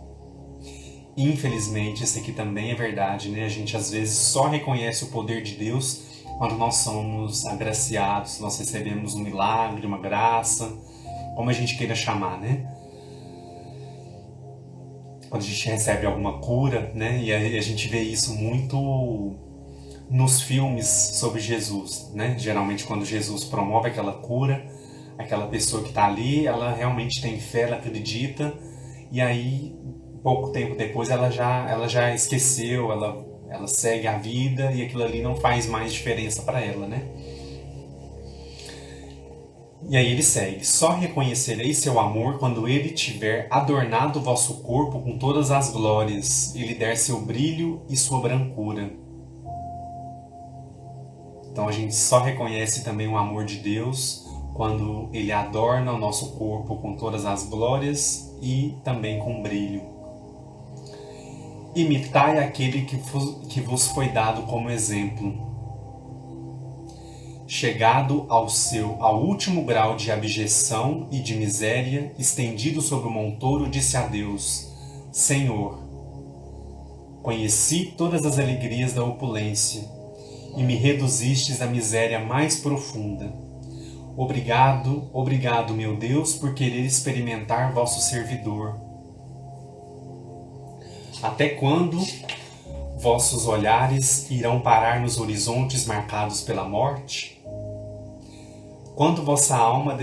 Infelizmente, isso aqui também é verdade, né? A gente às vezes só reconhece o poder de Deus quando nós somos agraciados, nós recebemos um milagre, uma graça, como a gente queira chamar, né? Quando a gente recebe alguma cura, né? E a gente vê isso muito nos filmes sobre Jesus, né? Geralmente quando Jesus promove aquela cura, aquela pessoa que está ali, ela realmente tem fé, ela acredita, e aí pouco tempo depois ela já esqueceu, ela segue a vida e aquilo ali não faz mais diferença para ela, né? E aí ele segue: só reconhecereis seu amor quando ele tiver adornado o vosso corpo com todas as glórias e lhe der seu brilho e sua brancura. Então a gente só reconhece também o amor de Deus quando ele adorna o nosso corpo com todas as glórias e também com brilho. Imitai aquele que vos foi dado como exemplo. Chegado ao último grau de abjeção e de miséria, estendido sobre o montouro, disse a Deus: Senhor, conheci todas as alegrias da opulência e me reduzistes à miséria mais profunda. Obrigado, obrigado, meu Deus, por querer experimentar vosso servidor. Até quando vossos olhares irão parar nos horizontes marcados pela morte? Quando vossa alma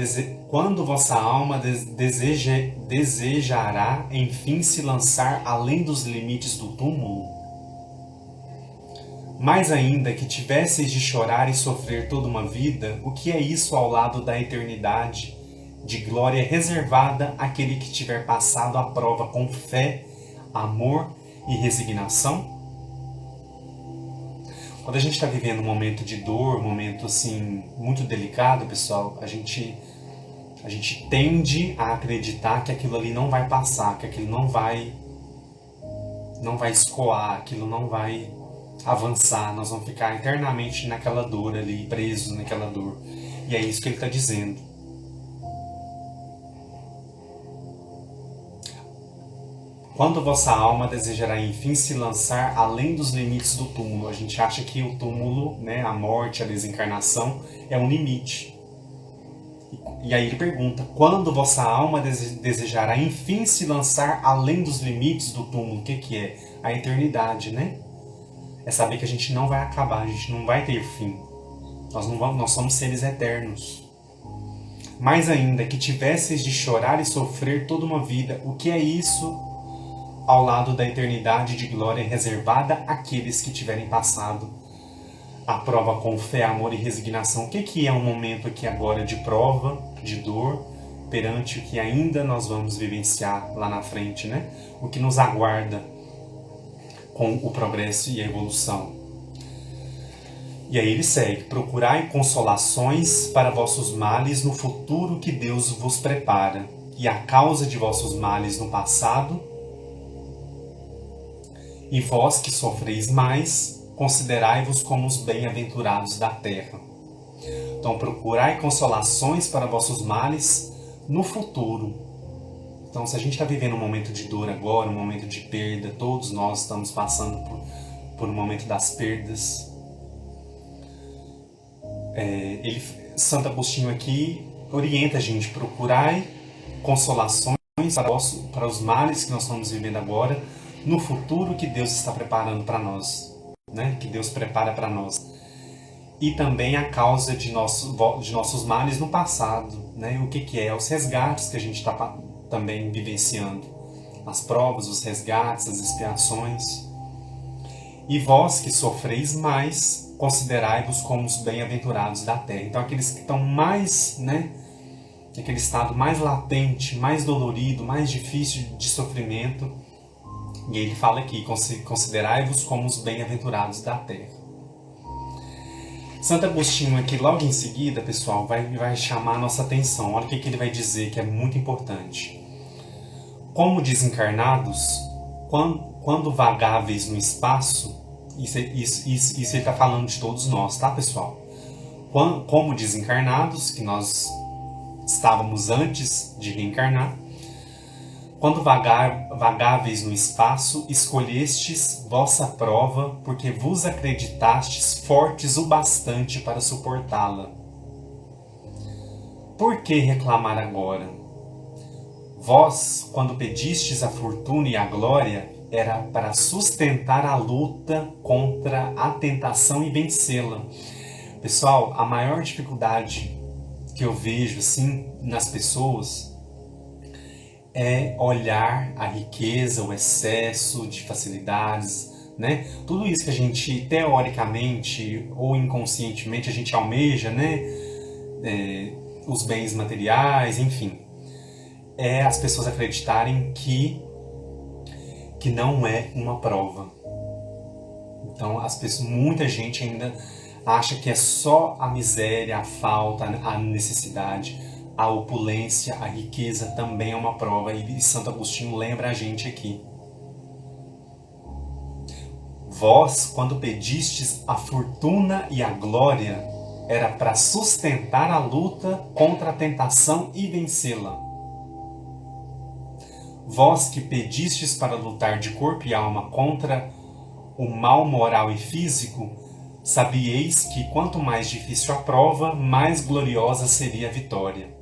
desejará, enfim, se lançar além dos limites do túmulo? Mais ainda que tivesseis de chorar e sofrer toda uma vida, o que é isso ao lado da eternidade, de glória reservada àquele que tiver passado a prova com fé, amor e resignação? Quando a gente está vivendo um momento de dor, um momento assim muito delicado, pessoal, a gente tende a acreditar que aquilo ali não vai passar, que aquilo não vai não vai escoar, aquilo não vai avançar, nós vamos ficar eternamente naquela dor ali, presos naquela dor. E é isso que ele está dizendo. Quando vossa alma desejará enfim se lançar além dos limites do túmulo. A gente acha que o túmulo, né, a morte, a desencarnação, é um limite. E aí ele pergunta, quando vossa alma desejará enfim se lançar além dos limites do túmulo, o que é? A eternidade, né? É saber que a gente não vai acabar, a gente não vai ter fim. Nós somos seres eternos. Mais ainda, que tivesseis de chorar e sofrer toda uma vida, o que é isso ao lado da eternidade de glória reservada àqueles que tiverem passado a prova com fé, amor e resignação? O que é um momento aqui agora de prova, de dor, perante o que ainda nós vamos vivenciar lá na frente, né? O que nos aguarda com o progresso e a evolução. E aí ele segue, procurai consolações para vossos males no futuro que Deus vos prepara, e a causa de vossos males no passado, e vós que sofreis mais, considerai-vos como os bem-aventurados da terra. Então procurai consolações para vossos males no futuro. Então se a gente está vivendo um momento de dor agora, um momento de perda, todos nós estamos passando por um momento das perdas. Santo Agostinho aqui orienta a gente, procurai consolações para os males que nós estamos vivendo agora, no futuro que Deus está preparando para nós, né? Que Deus prepara para nós. E também a causa de nossos males no passado, né? O que é? Os resgates que a gente está também vivenciando. As provas, os resgates, as expiações. E vós que sofreis mais, considerai-vos como os bem-aventurados da terra. Então aqueles que estão mais, né? Aquele estado mais latente, mais dolorido, mais difícil de sofrimento. E ele fala aqui, considerai-vos como os bem-aventurados da terra. Santo Agostinho aqui, logo em seguida, pessoal, vai chamar a nossa atenção. Olha o que ele vai dizer, que é muito importante. Como desencarnados, quando vagáveis no espaço, isso ele está falando de todos nós, tá, pessoal? Como desencarnados, que nós estávamos antes de reencarnar, quando vagáveis no espaço, escolhestes vossa prova, porque vos acreditastes fortes o bastante para suportá-la. Por que reclamar agora? Vós, quando pedistes a fortuna e a glória, era para sustentar a luta contra a tentação e vencê-la. Pessoal, a maior dificuldade que eu vejo assim nas pessoas é olhar a riqueza, o excesso de facilidades, né? Tudo isso que a gente teoricamente ou inconscientemente a gente almeja, né? Os bens materiais, enfim, as pessoas acreditarem que não é uma prova. Então muita gente ainda acha que é só a miséria, a falta, a necessidade. A opulência, a riqueza também é uma prova, e Santo Agostinho lembra a gente aqui. Vós, quando pedistes a fortuna e a glória, era para sustentar a luta contra a tentação e vencê-la. Vós que pedistes para lutar de corpo e alma contra o mal moral e físico, sabieis que quanto mais difícil a prova, mais gloriosa seria a vitória.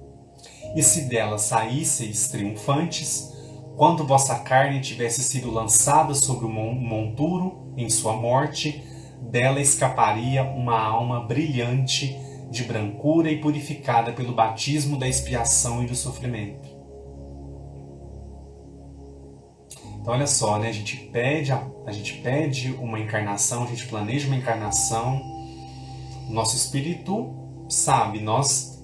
E se dela saísseis triunfantes, quando vossa carne tivesse sido lançada sobre o monturo em sua morte, dela escaparia uma alma brilhante, de brancura e purificada pelo batismo da expiação e do sofrimento. Então olha só, né? A gente pede uma encarnação, a gente planeja uma encarnação, o nosso espírito sabe,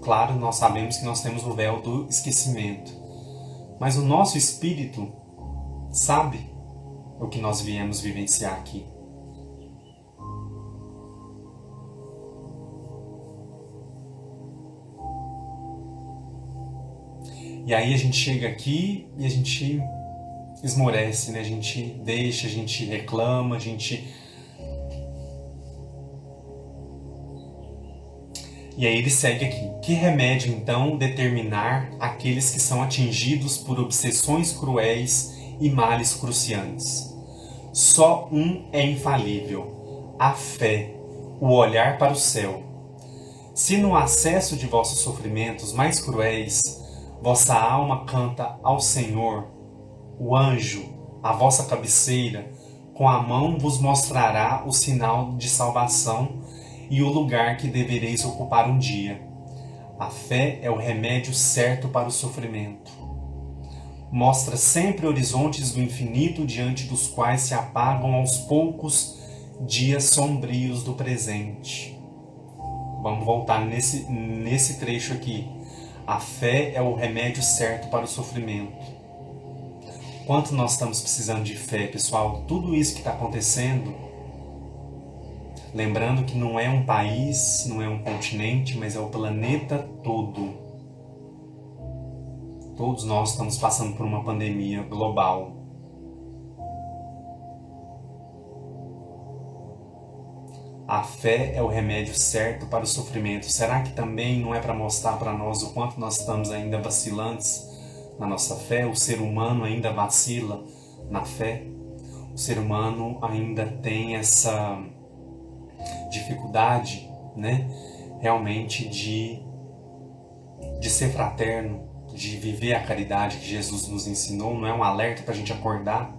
claro, nós sabemos que nós temos o véu do esquecimento. Mas o nosso espírito sabe o que nós viemos vivenciar aqui. E aí a gente chega aqui e a gente esmorece, né? A gente deixa, a gente reclama, a gente... E aí ele segue aqui. Que remédio, então, determinar aqueles que são atingidos por obsessões cruéis e males cruciantes? Só um é infalível: a fé, o olhar para o céu. Se no acesso de vossos sofrimentos mais cruéis, vossa alma canta ao Senhor, o anjo, à vossa cabeceira, com a mão vos mostrará o sinal de salvação e o lugar que devereis ocupar um dia. A fé é o remédio certo para o sofrimento. Mostra sempre horizontes do infinito diante dos quais se apagam aos poucos dias sombrios do presente. Vamos voltar nesse trecho aqui. A fé é o remédio certo para o sofrimento. Quanto nós estamos precisando de fé, pessoal? Tudo isso que está acontecendo, lembrando que não é um país, não é um continente, mas é o planeta todo. Todos nós estamos passando por uma pandemia global. A fé é o remédio certo para o sofrimento. Será que também não é para mostrar para nós o quanto nós estamos ainda vacilantes na nossa fé? O ser humano ainda vacila na fé? O ser humano ainda tem essa dificuldade, né? Realmente de ser fraterno, de viver a caridade que Jesus nos ensinou. Não é um alerta para a gente acordar?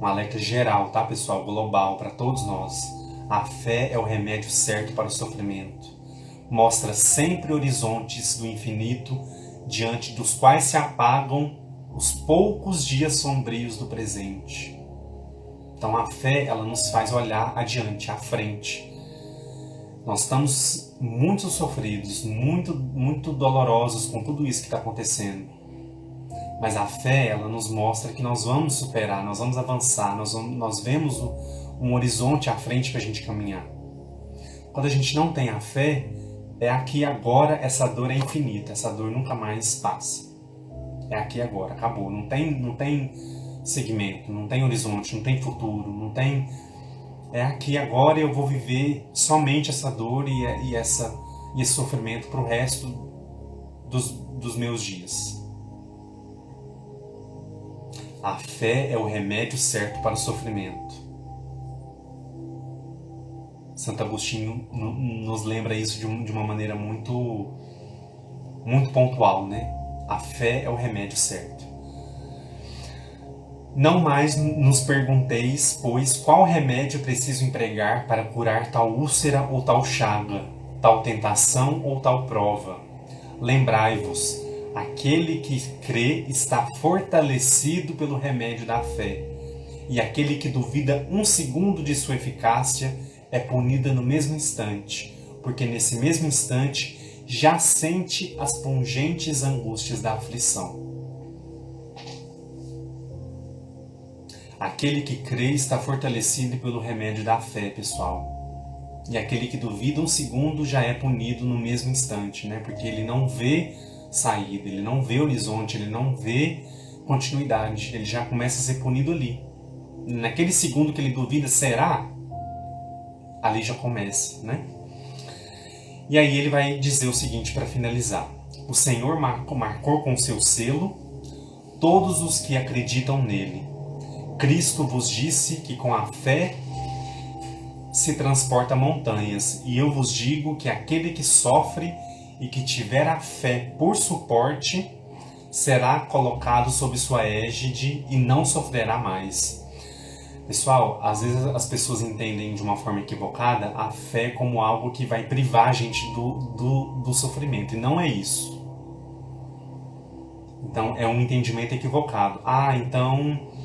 Um alerta geral, tá, pessoal? Global, para todos nós. A fé é o remédio certo para o sofrimento. Mostra sempre horizontes do infinito diante dos quais se apagam os poucos dias sombrios do presente. Então a fé, ela nos faz olhar adiante, à frente. Nós estamos muito sofridos, muito dolorosos com tudo isso que está acontecendo. Mas a fé, ela nos mostra que nós vamos superar, nós vamos avançar, nós vemos um horizonte à frente para a gente caminhar. Quando a gente não tem a fé, é aqui e agora, essa dor é infinita, essa dor nunca mais passa. É aqui e agora, acabou. Não tem segmento, não tem horizonte, não tem futuro, não tem... É aqui e agora, eu vou viver somente essa dor e esse sofrimento para o resto dos meus dias. A fé é o remédio certo para o sofrimento. Santo Agostinho nos lembra isso de uma maneira muito pontual, né? A fé é o remédio certo. Não mais nos pergunteis, pois, qual remédio preciso empregar para curar tal úlcera ou tal chaga, tal tentação ou tal prova. Lembrai-vos, aquele que crê está fortalecido pelo remédio da fé, e aquele que duvida um segundo de sua eficácia é punida no mesmo instante, porque nesse mesmo instante já sente as pungentes angústias da aflição. Aquele que crê está fortalecido pelo remédio da fé, pessoal. E aquele que duvida um segundo já é punido no mesmo instante, né? Porque ele não vê saída, ele não vê horizonte, ele não vê continuidade, ele já começa a ser punido ali. Naquele segundo que ele duvida, será? Ali já começa, né? E aí ele vai dizer o seguinte para finalizar: o Senhor marcou com seu selo todos os que acreditam nele. Cristo vos disse que com a fé se transporta montanhas, e eu vos digo que aquele que sofre e que tiver a fé por suporte será colocado sob sua égide e não sofrerá mais. Pessoal, às vezes as pessoas entendem de uma forma equivocada a fé como algo que vai privar a gente do sofrimento, e não é isso. Então é um entendimento equivocado. Então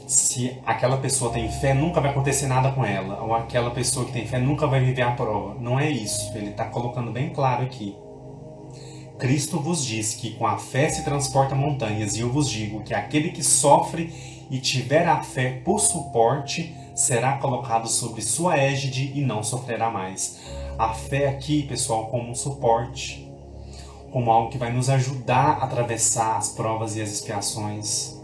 se aquela pessoa tem fé, nunca vai acontecer nada com ela, ou aquela pessoa que tem fé nunca vai viver a prova. Não é isso, ele está colocando bem claro aqui. Cristo vos diz que com a fé se transporta montanhas, e eu vos digo que aquele que sofre e tiver a fé por suporte será colocado sobre sua égide e não sofrerá mais. A fé aqui, pessoal, como um suporte, como algo que vai nos ajudar a atravessar as provas e as expiações.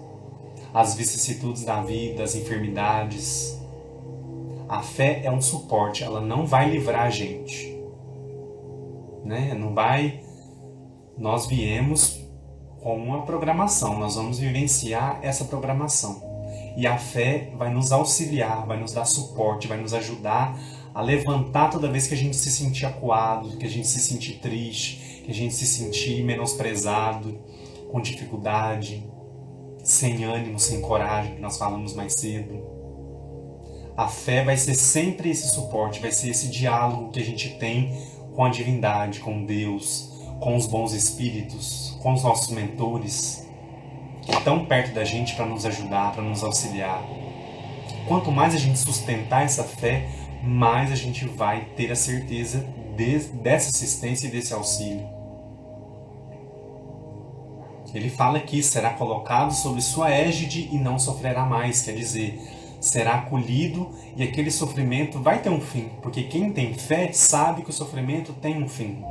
as vicissitudes da vida, as enfermidades. A fé é um suporte, ela não vai livrar a gente, né? Não vai. Nós viemos com uma programação, nós vamos vivenciar essa programação. E a fé vai nos auxiliar, vai nos dar suporte, vai nos ajudar a levantar toda vez que a gente se sentir acuado, que a gente se sentir triste, que a gente se sentir menosprezado, com dificuldade, sem ânimo, sem coragem, que nós falamos mais cedo. A fé vai ser sempre esse suporte, vai ser esse diálogo que a gente tem com a divindade, com Deus, com os bons espíritos, com os nossos mentores, que estão perto da gente para nos ajudar, para nos auxiliar. Quanto mais a gente sustentar essa fé, mais a gente vai ter a certeza dessa assistência e desse auxílio. Ele fala que será colocado sobre sua égide e não sofrerá mais, quer dizer, será acolhido e aquele sofrimento vai ter um fim, porque quem tem fé sabe que o sofrimento tem um fim.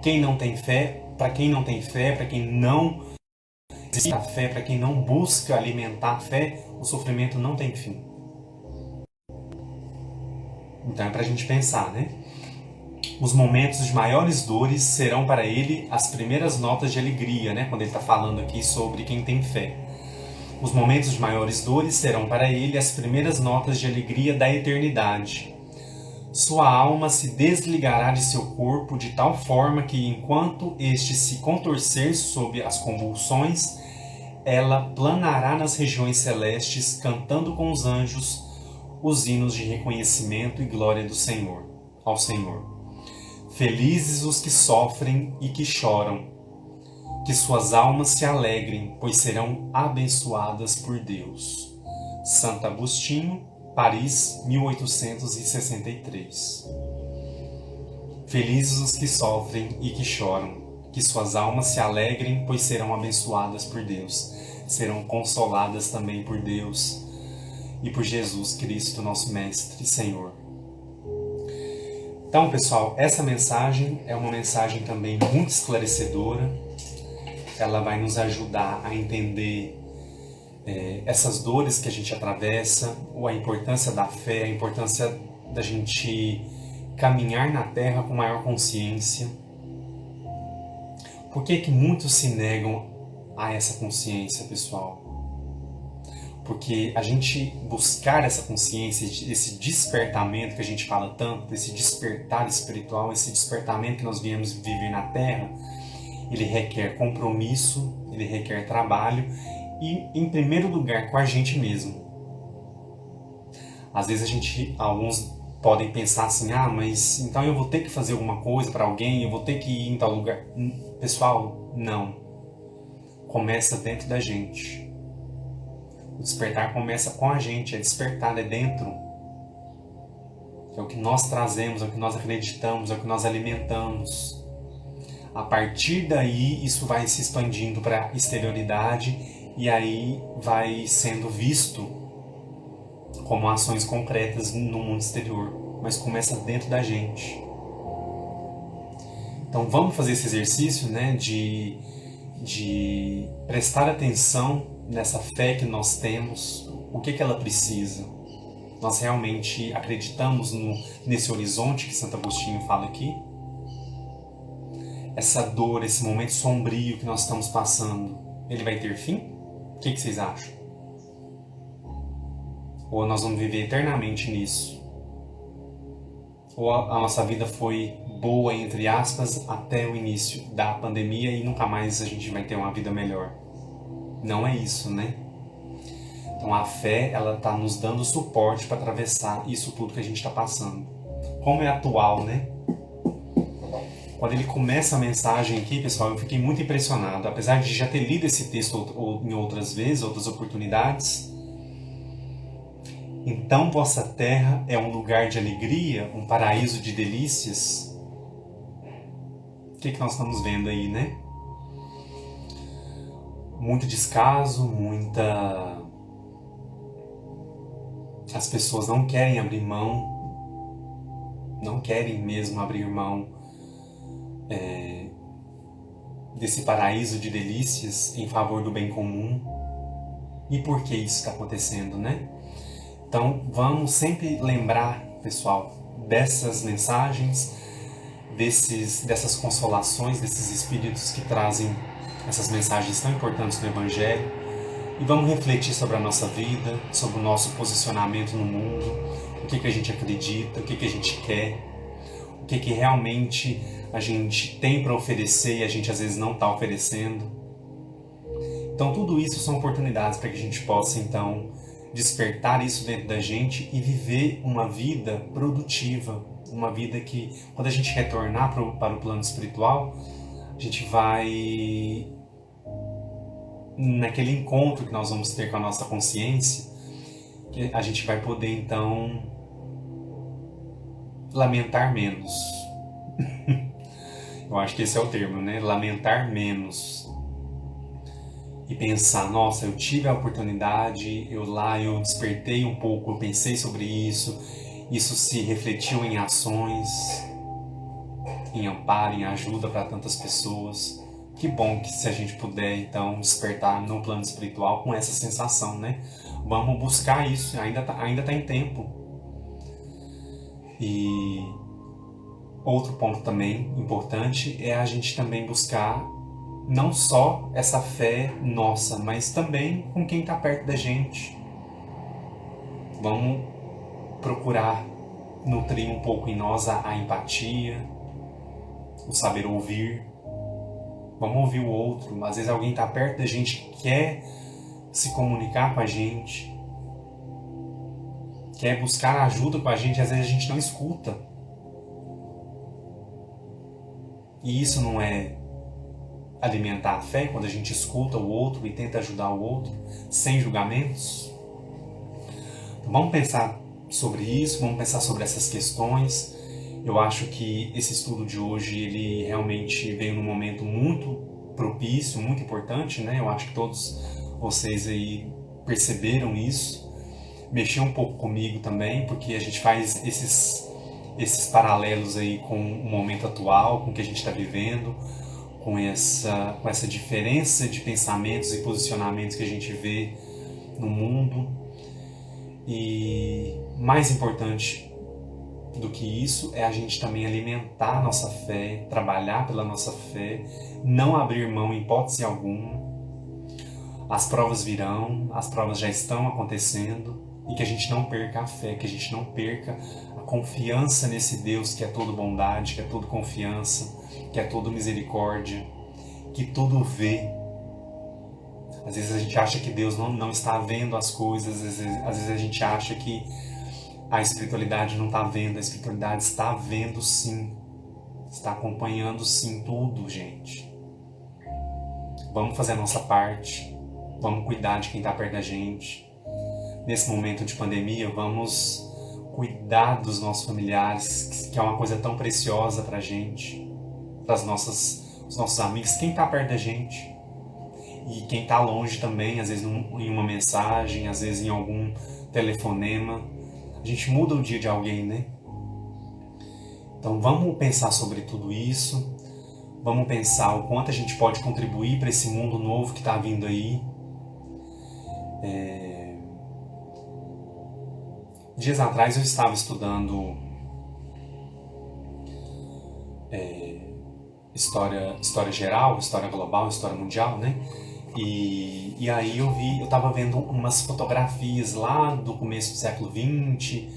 Quem não tem fé, para quem não tem fé, para quem não existe a fé, para quem não busca alimentar a fé, o sofrimento não tem fim. Então é para a gente pensar, né? Os momentos de maiores dores serão para ele as primeiras notas de alegria, né? Quando ele está falando aqui sobre quem tem fé. Os momentos de maiores dores serão para ele as primeiras notas de alegria da eternidade. Sua alma se desligará de seu corpo de tal forma que, enquanto este se contorcer sob as convulsões, ela planará nas regiões celestes, cantando com os anjos os hinos de reconhecimento e glória do Senhor, ao Senhor. Felizes os que sofrem e que choram, que suas almas se alegrem, pois serão abençoadas por Deus. Santo Agostinho, Paris, 1863. Felizes os que sofrem e que choram, que suas almas se alegrem, pois serão abençoadas por Deus. Serão consoladas também por Deus e por Jesus Cristo, nosso Mestre e Senhor. Então, pessoal, essa mensagem é uma mensagem também muito esclarecedora. Ela vai nos ajudar a entender essas dores que a gente atravessa, ou a importância da fé, a importância da gente caminhar na Terra com maior consciência. Por que que muitos se negam a essa consciência, pessoal? Porque a gente buscar essa consciência, esse despertamento que a gente fala tanto, esse despertar espiritual, esse despertamento que nós viemos viver na Terra, ele requer compromisso, ele requer trabalho e, em primeiro lugar, com a gente mesmo. Às vezes alguns podem pensar assim, mas então eu vou ter que fazer alguma coisa para alguém, eu vou ter que ir em tal lugar. Pessoal, não. Começa dentro da gente. O despertar começa com a gente, é despertar, é dentro. É o que nós trazemos, é o que nós acreditamos, é o que nós alimentamos. A partir daí, isso vai se expandindo para a exterioridade e aí vai sendo visto como ações concretas no mundo exterior, mas começa dentro da gente. Então vamos fazer esse exercício, né, de prestar atenção nessa fé que nós temos, o que ela precisa. Nós realmente acreditamos nesse horizonte que Santo Agostinho fala aqui? Essa dor, esse momento sombrio que nós estamos passando, ele vai ter fim? O que vocês acham? Ou nós vamos viver eternamente nisso? Ou a nossa vida foi boa, entre aspas, até o início da pandemia e nunca mais a gente vai ter uma vida melhor? Não é isso, né? Então a fé, ela está nos dando suporte para atravessar isso tudo que a gente está passando. Como é atual, né? Quando ele começa a mensagem aqui, pessoal, eu fiquei muito impressionado. Apesar de já ter lido esse texto em outras vezes, outras oportunidades. Então vossa terra é um lugar de alegria, um paraíso de delícias. O que nós estamos vendo aí, né? Muito descaso, As pessoas não querem abrir mão, não querem mesmo abrir mão desse paraíso de delícias em favor do bem comum. e por que isso está acontecendo, né? Então vamos sempre lembrar, pessoal, dessas mensagens, dessas consolações, desses espíritos que trazem essas mensagens tão importantes do Evangelho, e vamos refletir sobre a nossa vida, sobre o nosso posicionamento no mundo, o que a gente acredita, o que a gente quer, o que realmente a gente tem para oferecer e a gente às vezes não está oferecendo. Então tudo isso são oportunidades para que a gente possa então despertar isso dentro da gente e viver uma vida produtiva, uma vida que, quando a gente retornar para o plano espiritual, a gente vai, naquele encontro que nós vamos ter com a nossa consciência, que a gente vai poder então lamentar menos. Eu acho que esse é o termo, né? Lamentar menos. E pensar, nossa, eu tive a oportunidade, eu despertei um pouco, eu pensei sobre isso se refletiu em ações, em amparo, em ajuda para tantas pessoas. Que bom que se a gente puder então despertar no plano espiritual com essa sensação, né? Vamos buscar isso, ainda tá em tempo. E outro ponto também importante é a gente também buscar não só essa fé nossa, mas também com quem está perto da gente. Vamos procurar nutrir um pouco em nós a empatia, o saber ouvir. Vamos ouvir o outro. Às vezes alguém está perto da gente, quer se comunicar com a gente, quer buscar ajuda com a gente, às vezes a gente não escuta. E isso não é alimentar a fé, quando a gente escuta o outro e tenta ajudar o outro, sem julgamentos? Então, vamos pensar sobre isso, vamos pensar sobre essas questões. Eu acho que esse estudo de hoje, ele realmente veio num momento muito propício, muito importante, né? Eu acho que todos vocês aí perceberam isso. Mexeu um pouco comigo também, porque a gente faz esses paralelos aí com o momento atual, com o que a gente está vivendo, com essa diferença de pensamentos e posicionamentos que a gente vê no mundo. E mais importante do que isso é a gente também alimentar a nossa fé, trabalhar pela nossa fé, não abrir mão em hipótese alguma. As provas virão, as provas já estão acontecendo, e que a gente não perca a fé, que a gente não perca a confiança nesse Deus que é todo bondade, que é todo confiança, que é todo misericórdia, que tudo vê. Às vezes a gente acha que Deus não está vendo as coisas, às vezes a gente acha que a espiritualidade não está vendo, a espiritualidade está vendo sim, está acompanhando sim tudo, gente. Vamos fazer a nossa parte, vamos cuidar de quem está perto da gente. Nesse momento de pandemia, vamos cuidar dos nossos familiares, que é uma coisa tão preciosa pra gente, os nossos amigos, quem está perto da gente. E quem está longe também, às vezes em uma mensagem, às vezes em algum telefonema. A gente muda o dia de alguém, né? Então vamos pensar sobre tudo isso, vamos pensar o quanto a gente pode contribuir para esse mundo novo que está vindo aí. Dias atrás eu estava estudando história geral, história global, história mundial, né? E aí eu estava vendo umas fotografias lá do começo do século XX,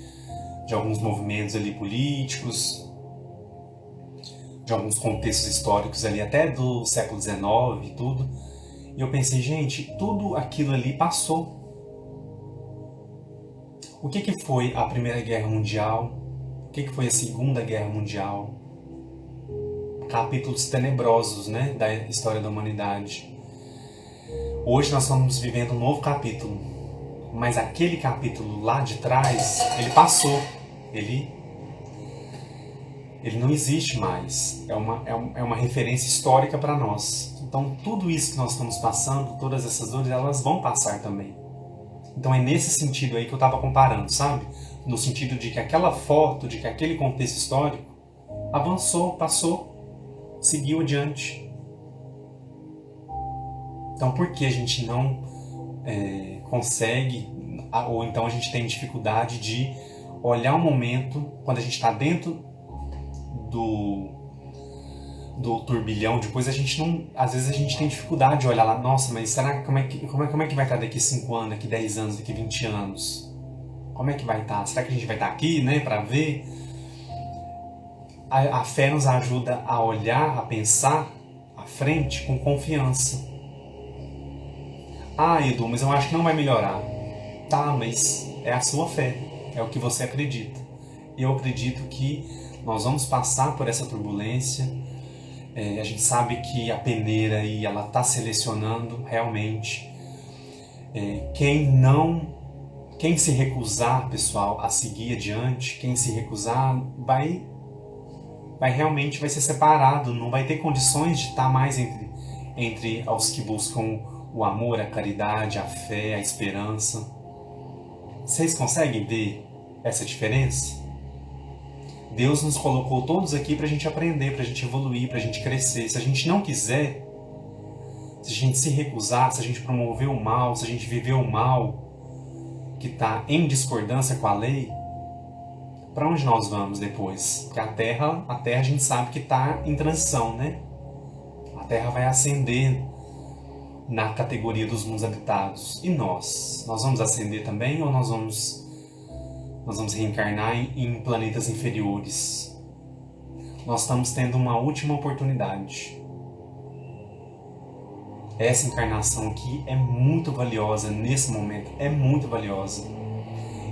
de alguns movimentos ali políticos, de alguns contextos históricos ali até do século XIX e tudo. E eu pensei, gente, tudo aquilo ali passou. O que foi a Primeira Guerra Mundial? O que foi a Segunda Guerra Mundial? Capítulos tenebrosos, né, da história da humanidade. Hoje nós estamos vivendo um novo capítulo, mas aquele capítulo lá de trás, ele passou, ele não existe mais, é uma referência histórica para nós. Então tudo isso que nós estamos passando, todas essas dores, elas vão passar também. Então é nesse sentido aí que eu estava comparando, sabe? No sentido de que aquela foto, de que aquele contexto histórico avançou, passou, seguiu adiante. Então por que a gente não consegue, ou então a gente tem dificuldade de olhar o momento quando a gente está dentro do turbilhão de coisa. A gente não, às vezes a gente tem dificuldade de olhar lá, nossa, mas será que como é que vai estar daqui 5 anos, daqui 10 anos, daqui 20 anos? Como é que vai estar? Será que a gente vai estar aqui, né, para ver? A fé nos ajuda a olhar, a pensar à frente com confiança. Ah, Edu, mas eu acho que não vai melhorar. Tá, mas é a sua fé, é o que você acredita. Eu acredito que nós vamos passar por essa turbulência. A gente sabe que a peneira aí, ela está selecionando realmente. Quem se recusar, pessoal, a seguir adiante, quem se recusar vai ser separado, não vai ter condições de estar mais entre os que buscam o amor, a caridade, a fé, a esperança. Vocês conseguem ver essa diferença? Deus nos colocou todos aqui para a gente aprender, para a gente evoluir, para a gente crescer. Se a gente não quiser, se a gente se recusar, se a gente promover o mal, se a gente viver o mal que está em discordância com a lei, para onde nós vamos depois? Porque a Terra a gente sabe que está em transição, né? A Terra vai ascender na categoria dos mundos habitados. E nós? Nós vamos ascender também ou nós vamos reencarnar em planetas inferiores? Nós estamos tendo uma última oportunidade. Essa encarnação aqui é muito valiosa nesse momento, é muito valiosa.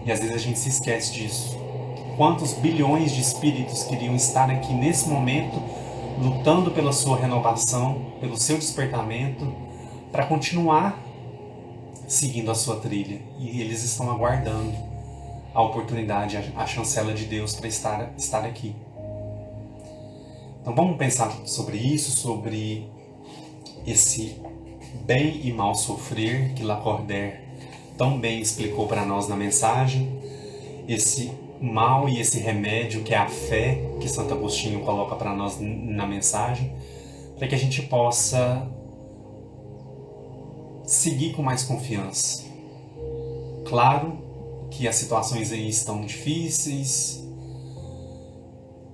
E às vezes a gente se esquece disso. Quantos bilhões de espíritos queriam estar aqui nesse momento, lutando pela sua renovação, pelo seu despertamento, para continuar seguindo a sua trilha. E eles estão aguardando a oportunidade, a chancela de Deus para estar aqui. Então vamos pensar sobre isso, sobre esse bem e mal sofrer que Lacordaire tão bem explicou para nós na mensagem, esse mal e esse remédio que é a fé que Santo Agostinho coloca para nós na mensagem, para que a gente possa seguir com mais confiança. Claro que as situações aí estão difíceis,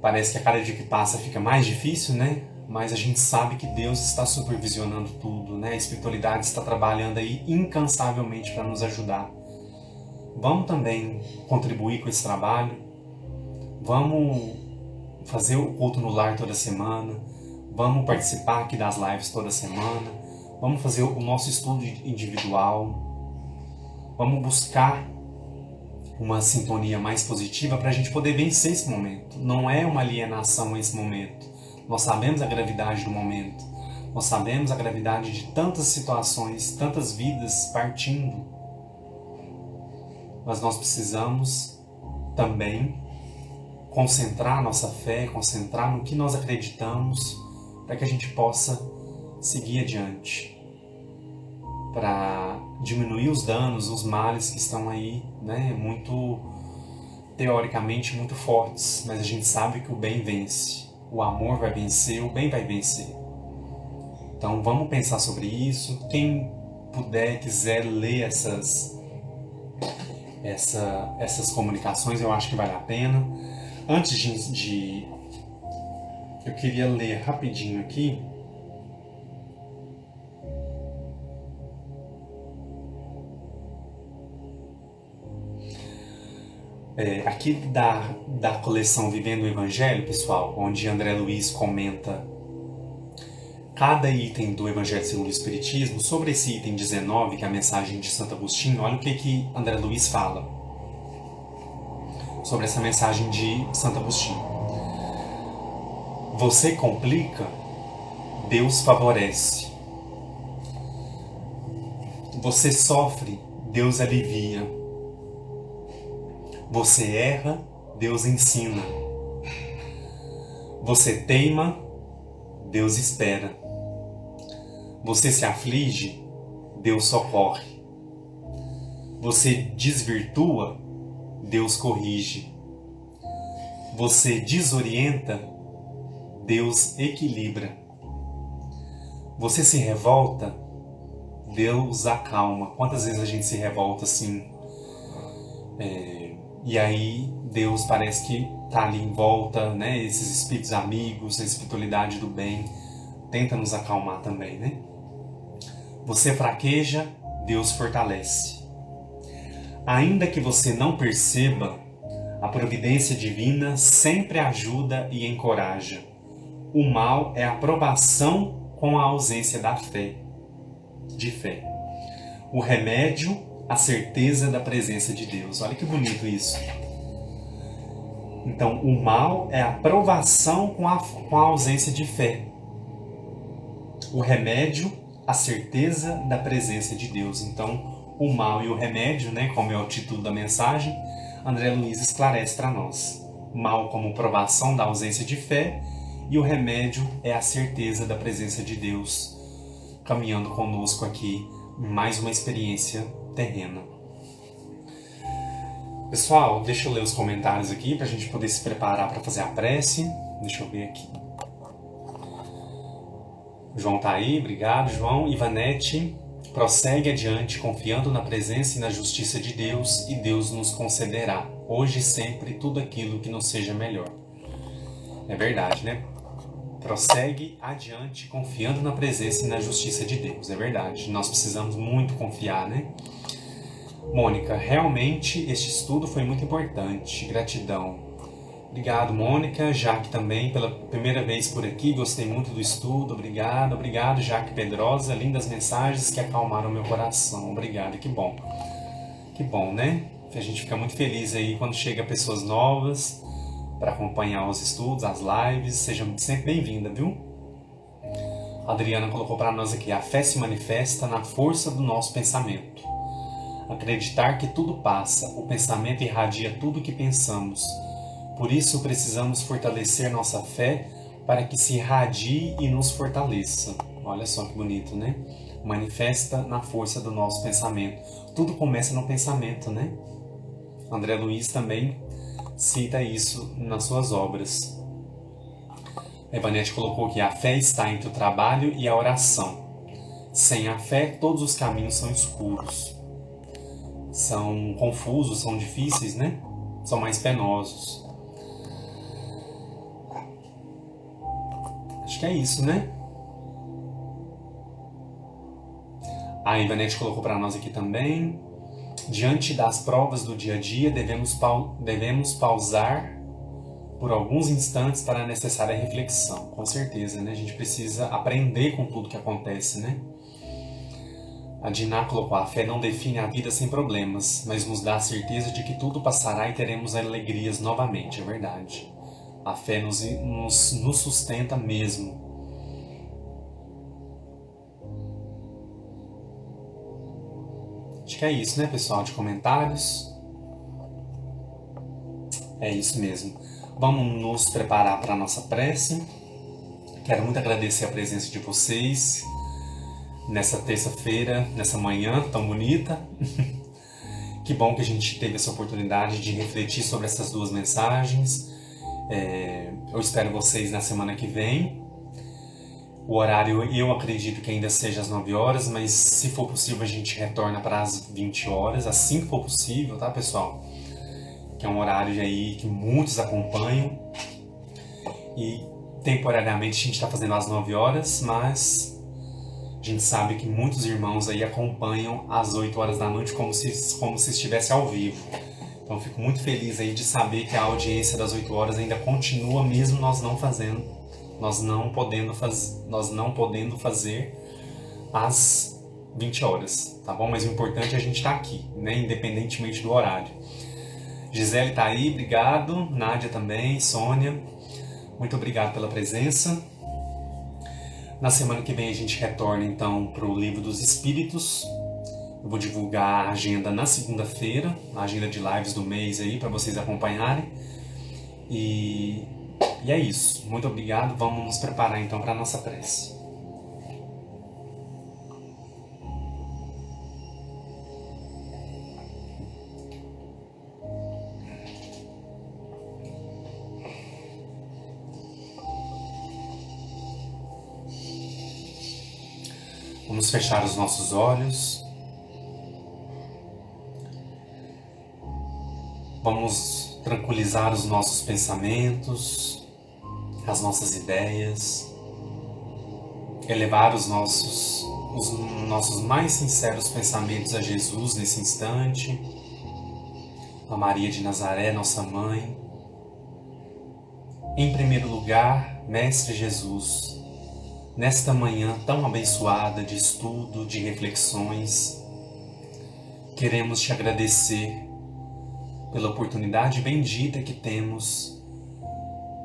parece que a cada dia que passa fica mais difícil, né? Mas a gente sabe que Deus está supervisionando tudo, né? A espiritualidade está trabalhando aí incansavelmente para nos ajudar. Vamos também contribuir com esse trabalho, vamos fazer o culto no lar toda semana, vamos participar aqui das lives toda semana, vamos fazer o nosso estudo individual, vamos buscar uma sintonia mais positiva para a gente poder vencer esse momento. Não é uma alienação esse momento. Nós sabemos a gravidade do momento. Nós sabemos a gravidade de tantas situações, tantas vidas partindo. Mas nós precisamos também concentrar nossa fé, concentrar no que nós acreditamos, para que a gente possa seguir adiante, para diminuir os danos, os males que estão aí, né, muito teoricamente muito fortes, mas a gente sabe que o bem vence, o amor vai vencer, o bem vai vencer. Então vamos pensar sobre isso. Quem puder, quiser ler essas comunicações, eu acho que vale a pena. Antes de eu queria ler rapidinho aqui aqui da coleção Vivendo o Evangelho, pessoal, onde André Luiz comenta cada item do Evangelho segundo o Espiritismo. Sobre esse item 19, que é a mensagem de Santo Agostinho, olha o que André Luiz fala sobre essa mensagem de Santo Agostinho. Você complica, Deus favorece. Você sofre, Deus alivia. Você erra, Deus ensina. Você teima, Deus espera. Você se aflige, Deus socorre. Você desvirtua, Deus corrige. Você desorienta, Deus equilibra. Você se revolta, Deus acalma. Quantas vezes a gente se revolta assim, e aí Deus parece que tá ali em volta, né? Esses espíritos amigos, a espiritualidade do bem, tenta nos acalmar também, né? Você fraqueja, Deus fortalece. Ainda que você não perceba, a providência divina sempre ajuda e encoraja. O mal é a provação com a ausência da fé, de fé. O remédio, a certeza da presença de Deus. Olha que bonito isso. Então, o mal é a provação com a ausência de fé. O remédio, a certeza da presença de Deus. Então, o mal e o remédio, né, como é o título da mensagem, André Luiz esclarece para nós. Mal como provação da ausência de fé, e o remédio é a certeza da presença de Deus, caminhando conosco aqui em mais uma experiência terrena. Pessoal, deixa eu ler os comentários aqui para a gente poder se preparar para fazer a prece. Deixa eu ver aqui. O João tá aí, obrigado, João. Ivanete, prossegue adiante, confiando na presença e na justiça de Deus, e Deus nos concederá, hoje e sempre, tudo aquilo que nos seja melhor. É verdade, né? Prossegue adiante, confiando na presença e na justiça de Deus. É verdade, nós precisamos muito confiar, né? Mônica, realmente este estudo foi muito importante. Gratidão. Obrigado, Mônica. Jaque também, pela primeira vez por aqui. Gostei muito do estudo. Obrigado, obrigado, Jaque Pedrosa. Lindas mensagens que acalmaram meu coração. Obrigado, que bom. Que bom, né? A gente fica muito feliz aí quando chega pessoas novas para acompanhar os estudos, as lives. Seja sempre bem-vinda, viu? A Adriana colocou para nós aqui: a fé se manifesta na força do nosso pensamento. Acreditar que tudo passa, o pensamento irradia tudo o que pensamos. Por isso precisamos fortalecer nossa fé para que se irradie e nos fortaleça. Olha só que bonito, né? Manifesta na força do nosso pensamento. Tudo começa no pensamento, né? André Luiz também cita isso nas suas obras. A Ivanete colocou que a fé está entre o trabalho e a oração. Sem a fé, todos os caminhos são escuros. São confusos, são difíceis, né? São mais penosos. Acho que é isso, né? A Ivanete colocou para nós aqui também: diante das provas do dia a dia, devemos pausar por alguns instantes para a necessária reflexão. Com certeza, né? A gente precisa aprender com tudo que acontece, né? A Diná colocou: a fé não define a vida sem problemas, mas nos dá a certeza de que tudo passará e teremos alegrias novamente. É verdade. A fé nos sustenta mesmo. Acho que é isso, né, pessoal, de comentários. É isso mesmo. Vamos nos preparar para a nossa prece. Quero muito agradecer a presença de vocês nessa terça-feira, nessa manhã tão bonita. Que bom que a gente teve essa oportunidade de refletir sobre essas duas mensagens. Eu espero vocês na semana que vem. O horário eu acredito que ainda seja às 9 horas, mas se for possível a gente retorna para as 20 horas, assim que for possível, tá, pessoal? Que é um horário aí que muitos acompanham. E temporariamente a gente está fazendo às 9 horas, mas a gente sabe que muitos irmãos aí acompanham às 8 horas da noite como se estivesse ao vivo. Então fico muito feliz aí de saber que a audiência das 8 horas ainda continua, mesmo nós não podendo fazer às 20 horas, tá bom? Mas o importante é a gente estar aqui, né? Independentemente do horário. Gisele tá aí, obrigado. Nádia também, Sônia, muito obrigado pela presença. Na semana que vem a gente retorna então para o Livro dos Espíritos. Eu vou divulgar a agenda na segunda-feira, a agenda de lives do mês aí para vocês acompanharem. E é isso. Muito obrigado. Vamos nos preparar então para a nossa prece. Vamos fechar os nossos olhos. Vamos tranquilizar os nossos pensamentos, as nossas ideias, elevar os nossos mais sinceros pensamentos a Jesus nesse instante, a Maria de Nazaré, nossa mãe. Em primeiro lugar, Mestre Jesus, nesta manhã tão abençoada de estudo, de reflexões, queremos te agradecer pela oportunidade bendita que temos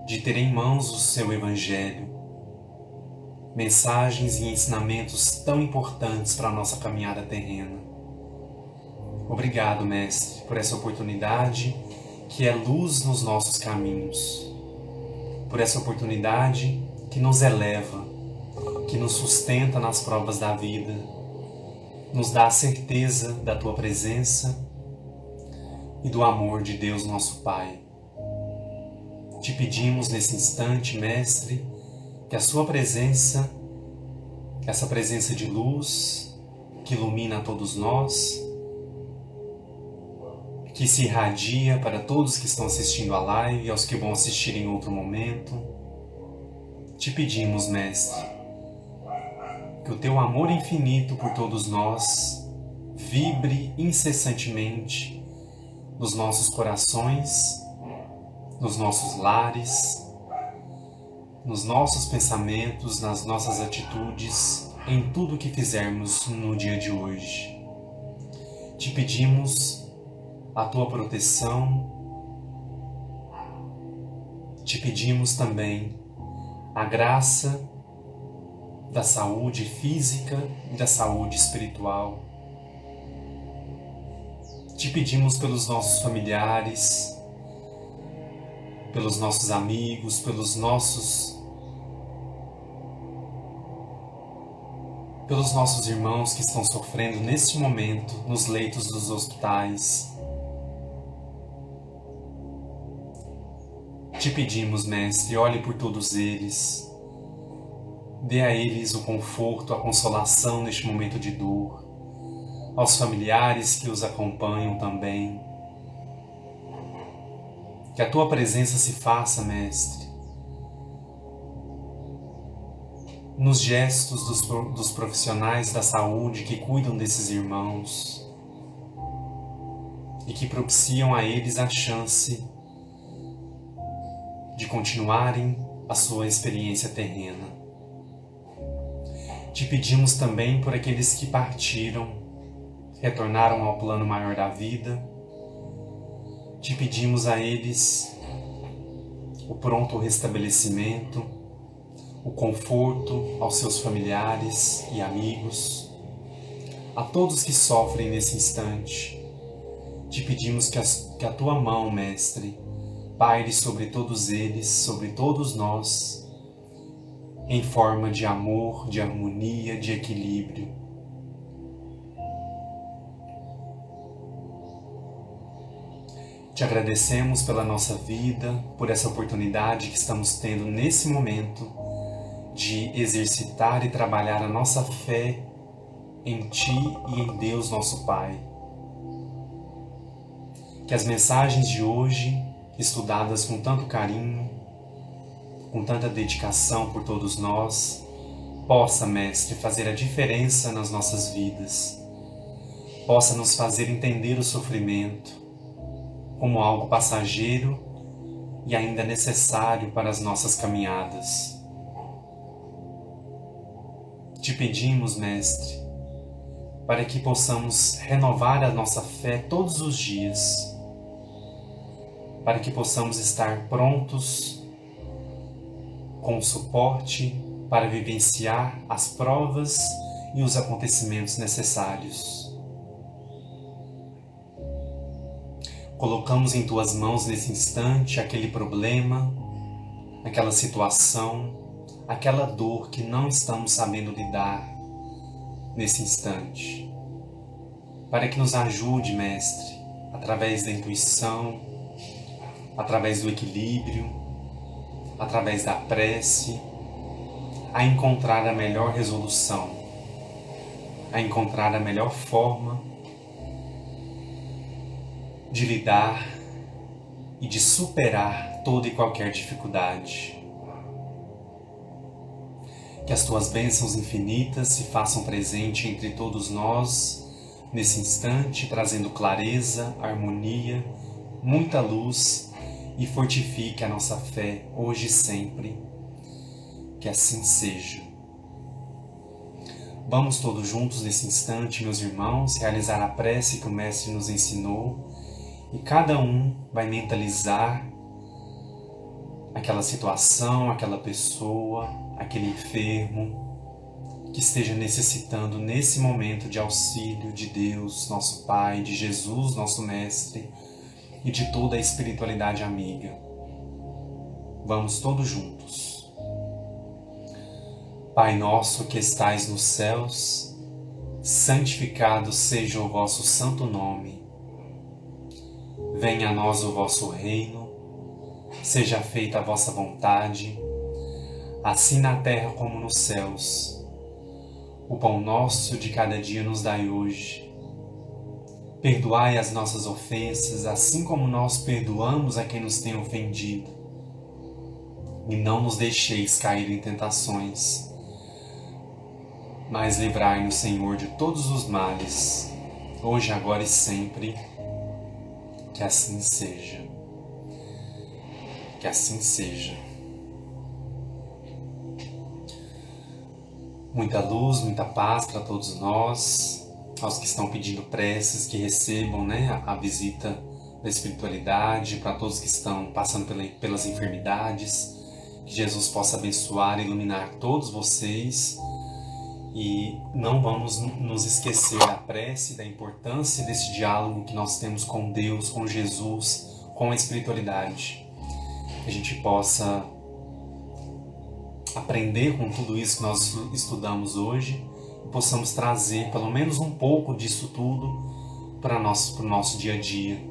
de ter em mãos o seu Evangelho, mensagens e ensinamentos tão importantes para a nossa caminhada terrena. Obrigado, Mestre, por essa oportunidade que é luz nos nossos caminhos, por essa oportunidade que nos eleva, que nos sustenta nas provas da vida, nos dá a certeza da Tua presença e do amor de Deus nosso Pai. Te pedimos nesse instante, Mestre, que a Sua presença, essa presença de luz que ilumina a todos nós, que se irradia para todos que estão assistindo a live e aos que vão assistir em outro momento, te pedimos, Mestre, que o Teu amor infinito por todos nós vibre incessantemente nos nossos corações, nos nossos lares, nos nossos pensamentos, nas nossas atitudes, em tudo que fizermos no dia de hoje. Te pedimos a Tua proteção, te pedimos também a graça da saúde física e da saúde espiritual. Te pedimos pelos nossos familiares, pelos nossos amigos, pelos nossos irmãos que estão sofrendo neste momento nos leitos dos hospitais. Te pedimos, Mestre, olhe por todos eles, dê a eles o conforto, a consolação neste momento de dor, aos familiares que os acompanham também. Que a Tua presença se faça, Mestre, nos gestos dos profissionais da saúde que cuidam desses irmãos e que propiciam a eles a chance de continuarem a sua experiência terrena. Te pedimos também por aqueles que partiram, retornaram ao plano maior da vida. Te pedimos a eles o pronto restabelecimento, o conforto aos seus familiares e amigos, a todos que sofrem nesse instante. Te pedimos que a Tua mão, Mestre, paire sobre todos eles, sobre todos nós, em forma de amor, de harmonia, de equilíbrio. Te agradecemos pela nossa vida, por essa oportunidade que estamos tendo nesse momento de exercitar e trabalhar a nossa fé em Ti e em Deus nosso Pai. Que as mensagens de hoje, estudadas com tanto carinho, com tanta dedicação por todos nós, possa, Mestre, fazer a diferença nas nossas vidas, possa nos fazer entender o sofrimento como algo passageiro e ainda necessário para as nossas caminhadas. Te pedimos, Mestre, para que possamos renovar a nossa fé todos os dias, para que possamos estar prontos com o suporte para vivenciar as provas e os acontecimentos necessários. Colocamos em Tuas mãos nesse instante aquele problema, aquela situação, aquela dor que não estamos sabendo lidar nesse instante. Para que nos ajude, Mestre, através da intuição, através do equilíbrio, através da prece, a encontrar a melhor resolução, a encontrar a melhor forma de lidar e de superar toda e qualquer dificuldade. Que as tuas bênçãos infinitas se façam presente entre todos nós nesse instante, trazendo clareza, harmonia, muita luz e fortifique a nossa fé hoje e sempre. Que assim seja. Vamos todos juntos nesse instante, meus irmãos, realizar a prece que o Mestre nos ensinou e cada um vai mentalizar aquela situação, aquela pessoa, aquele enfermo que esteja necessitando nesse momento de auxílio de Deus, nosso Pai, de Jesus, nosso Mestre e de toda a espiritualidade amiga. Vamos todos juntos. Pai nosso que estais nos céus, santificado seja o vosso santo nome. Venha a nós o vosso reino, seja feita a vossa vontade, assim na terra como nos céus. O pão nosso de cada dia nos dai hoje. Perdoai as nossas ofensas, assim como nós perdoamos a quem nos tem ofendido. E não nos deixeis cair em tentações, mas livrai-nos, Senhor, de todos os males, hoje, agora e sempre. Que assim seja. Que assim seja. Muita luz, muita paz para todos nós, aos que estão pedindo preces, que recebam, a visita da espiritualidade, para todos que estão passando pelas enfermidades, que Jesus possa abençoar e iluminar todos vocês. E não vamos nos esquecer da prece, da importância desse diálogo que nós temos com Deus, com Jesus, com a espiritualidade. Que a gente possa aprender com tudo isso que nós estudamos hoje e possamos trazer pelo menos um pouco disso tudo para o nosso dia a dia,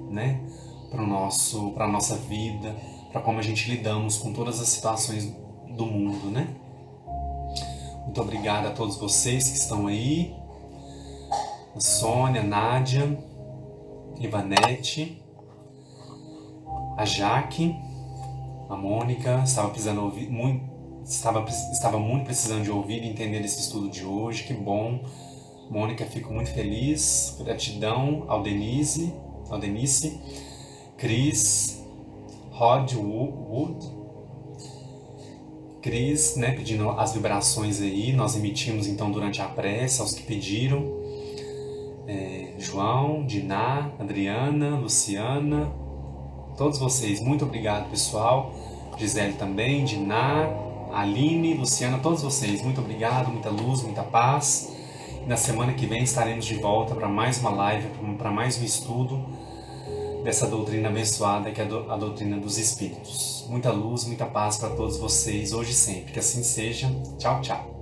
para a nossa vida, para como a gente lidamos com todas as situações do mundo, Muito obrigado a todos vocês que estão aí, a Sônia, a Nádia, Ivanete, a Jaque, a Mônica, estava muito precisando de ouvir e entender esse estudo de hoje, que bom. Mônica, fico muito feliz, gratidão ao Denise, Cris, Rodwood, Cris, pedindo as vibrações aí, nós emitimos então durante a prece aos que pediram, João, Diná, Adriana, Luciana, todos vocês, muito obrigado pessoal, Gisele também, Diná, Aline, Luciana, todos vocês, muito obrigado, muita luz, muita paz. E na semana que vem estaremos de volta para mais uma live, para mais um estudo dessa doutrina abençoada que é a doutrina dos Espíritos. Muita luz, muita paz para todos vocês, hoje e sempre. Que assim seja. Tchau, tchau.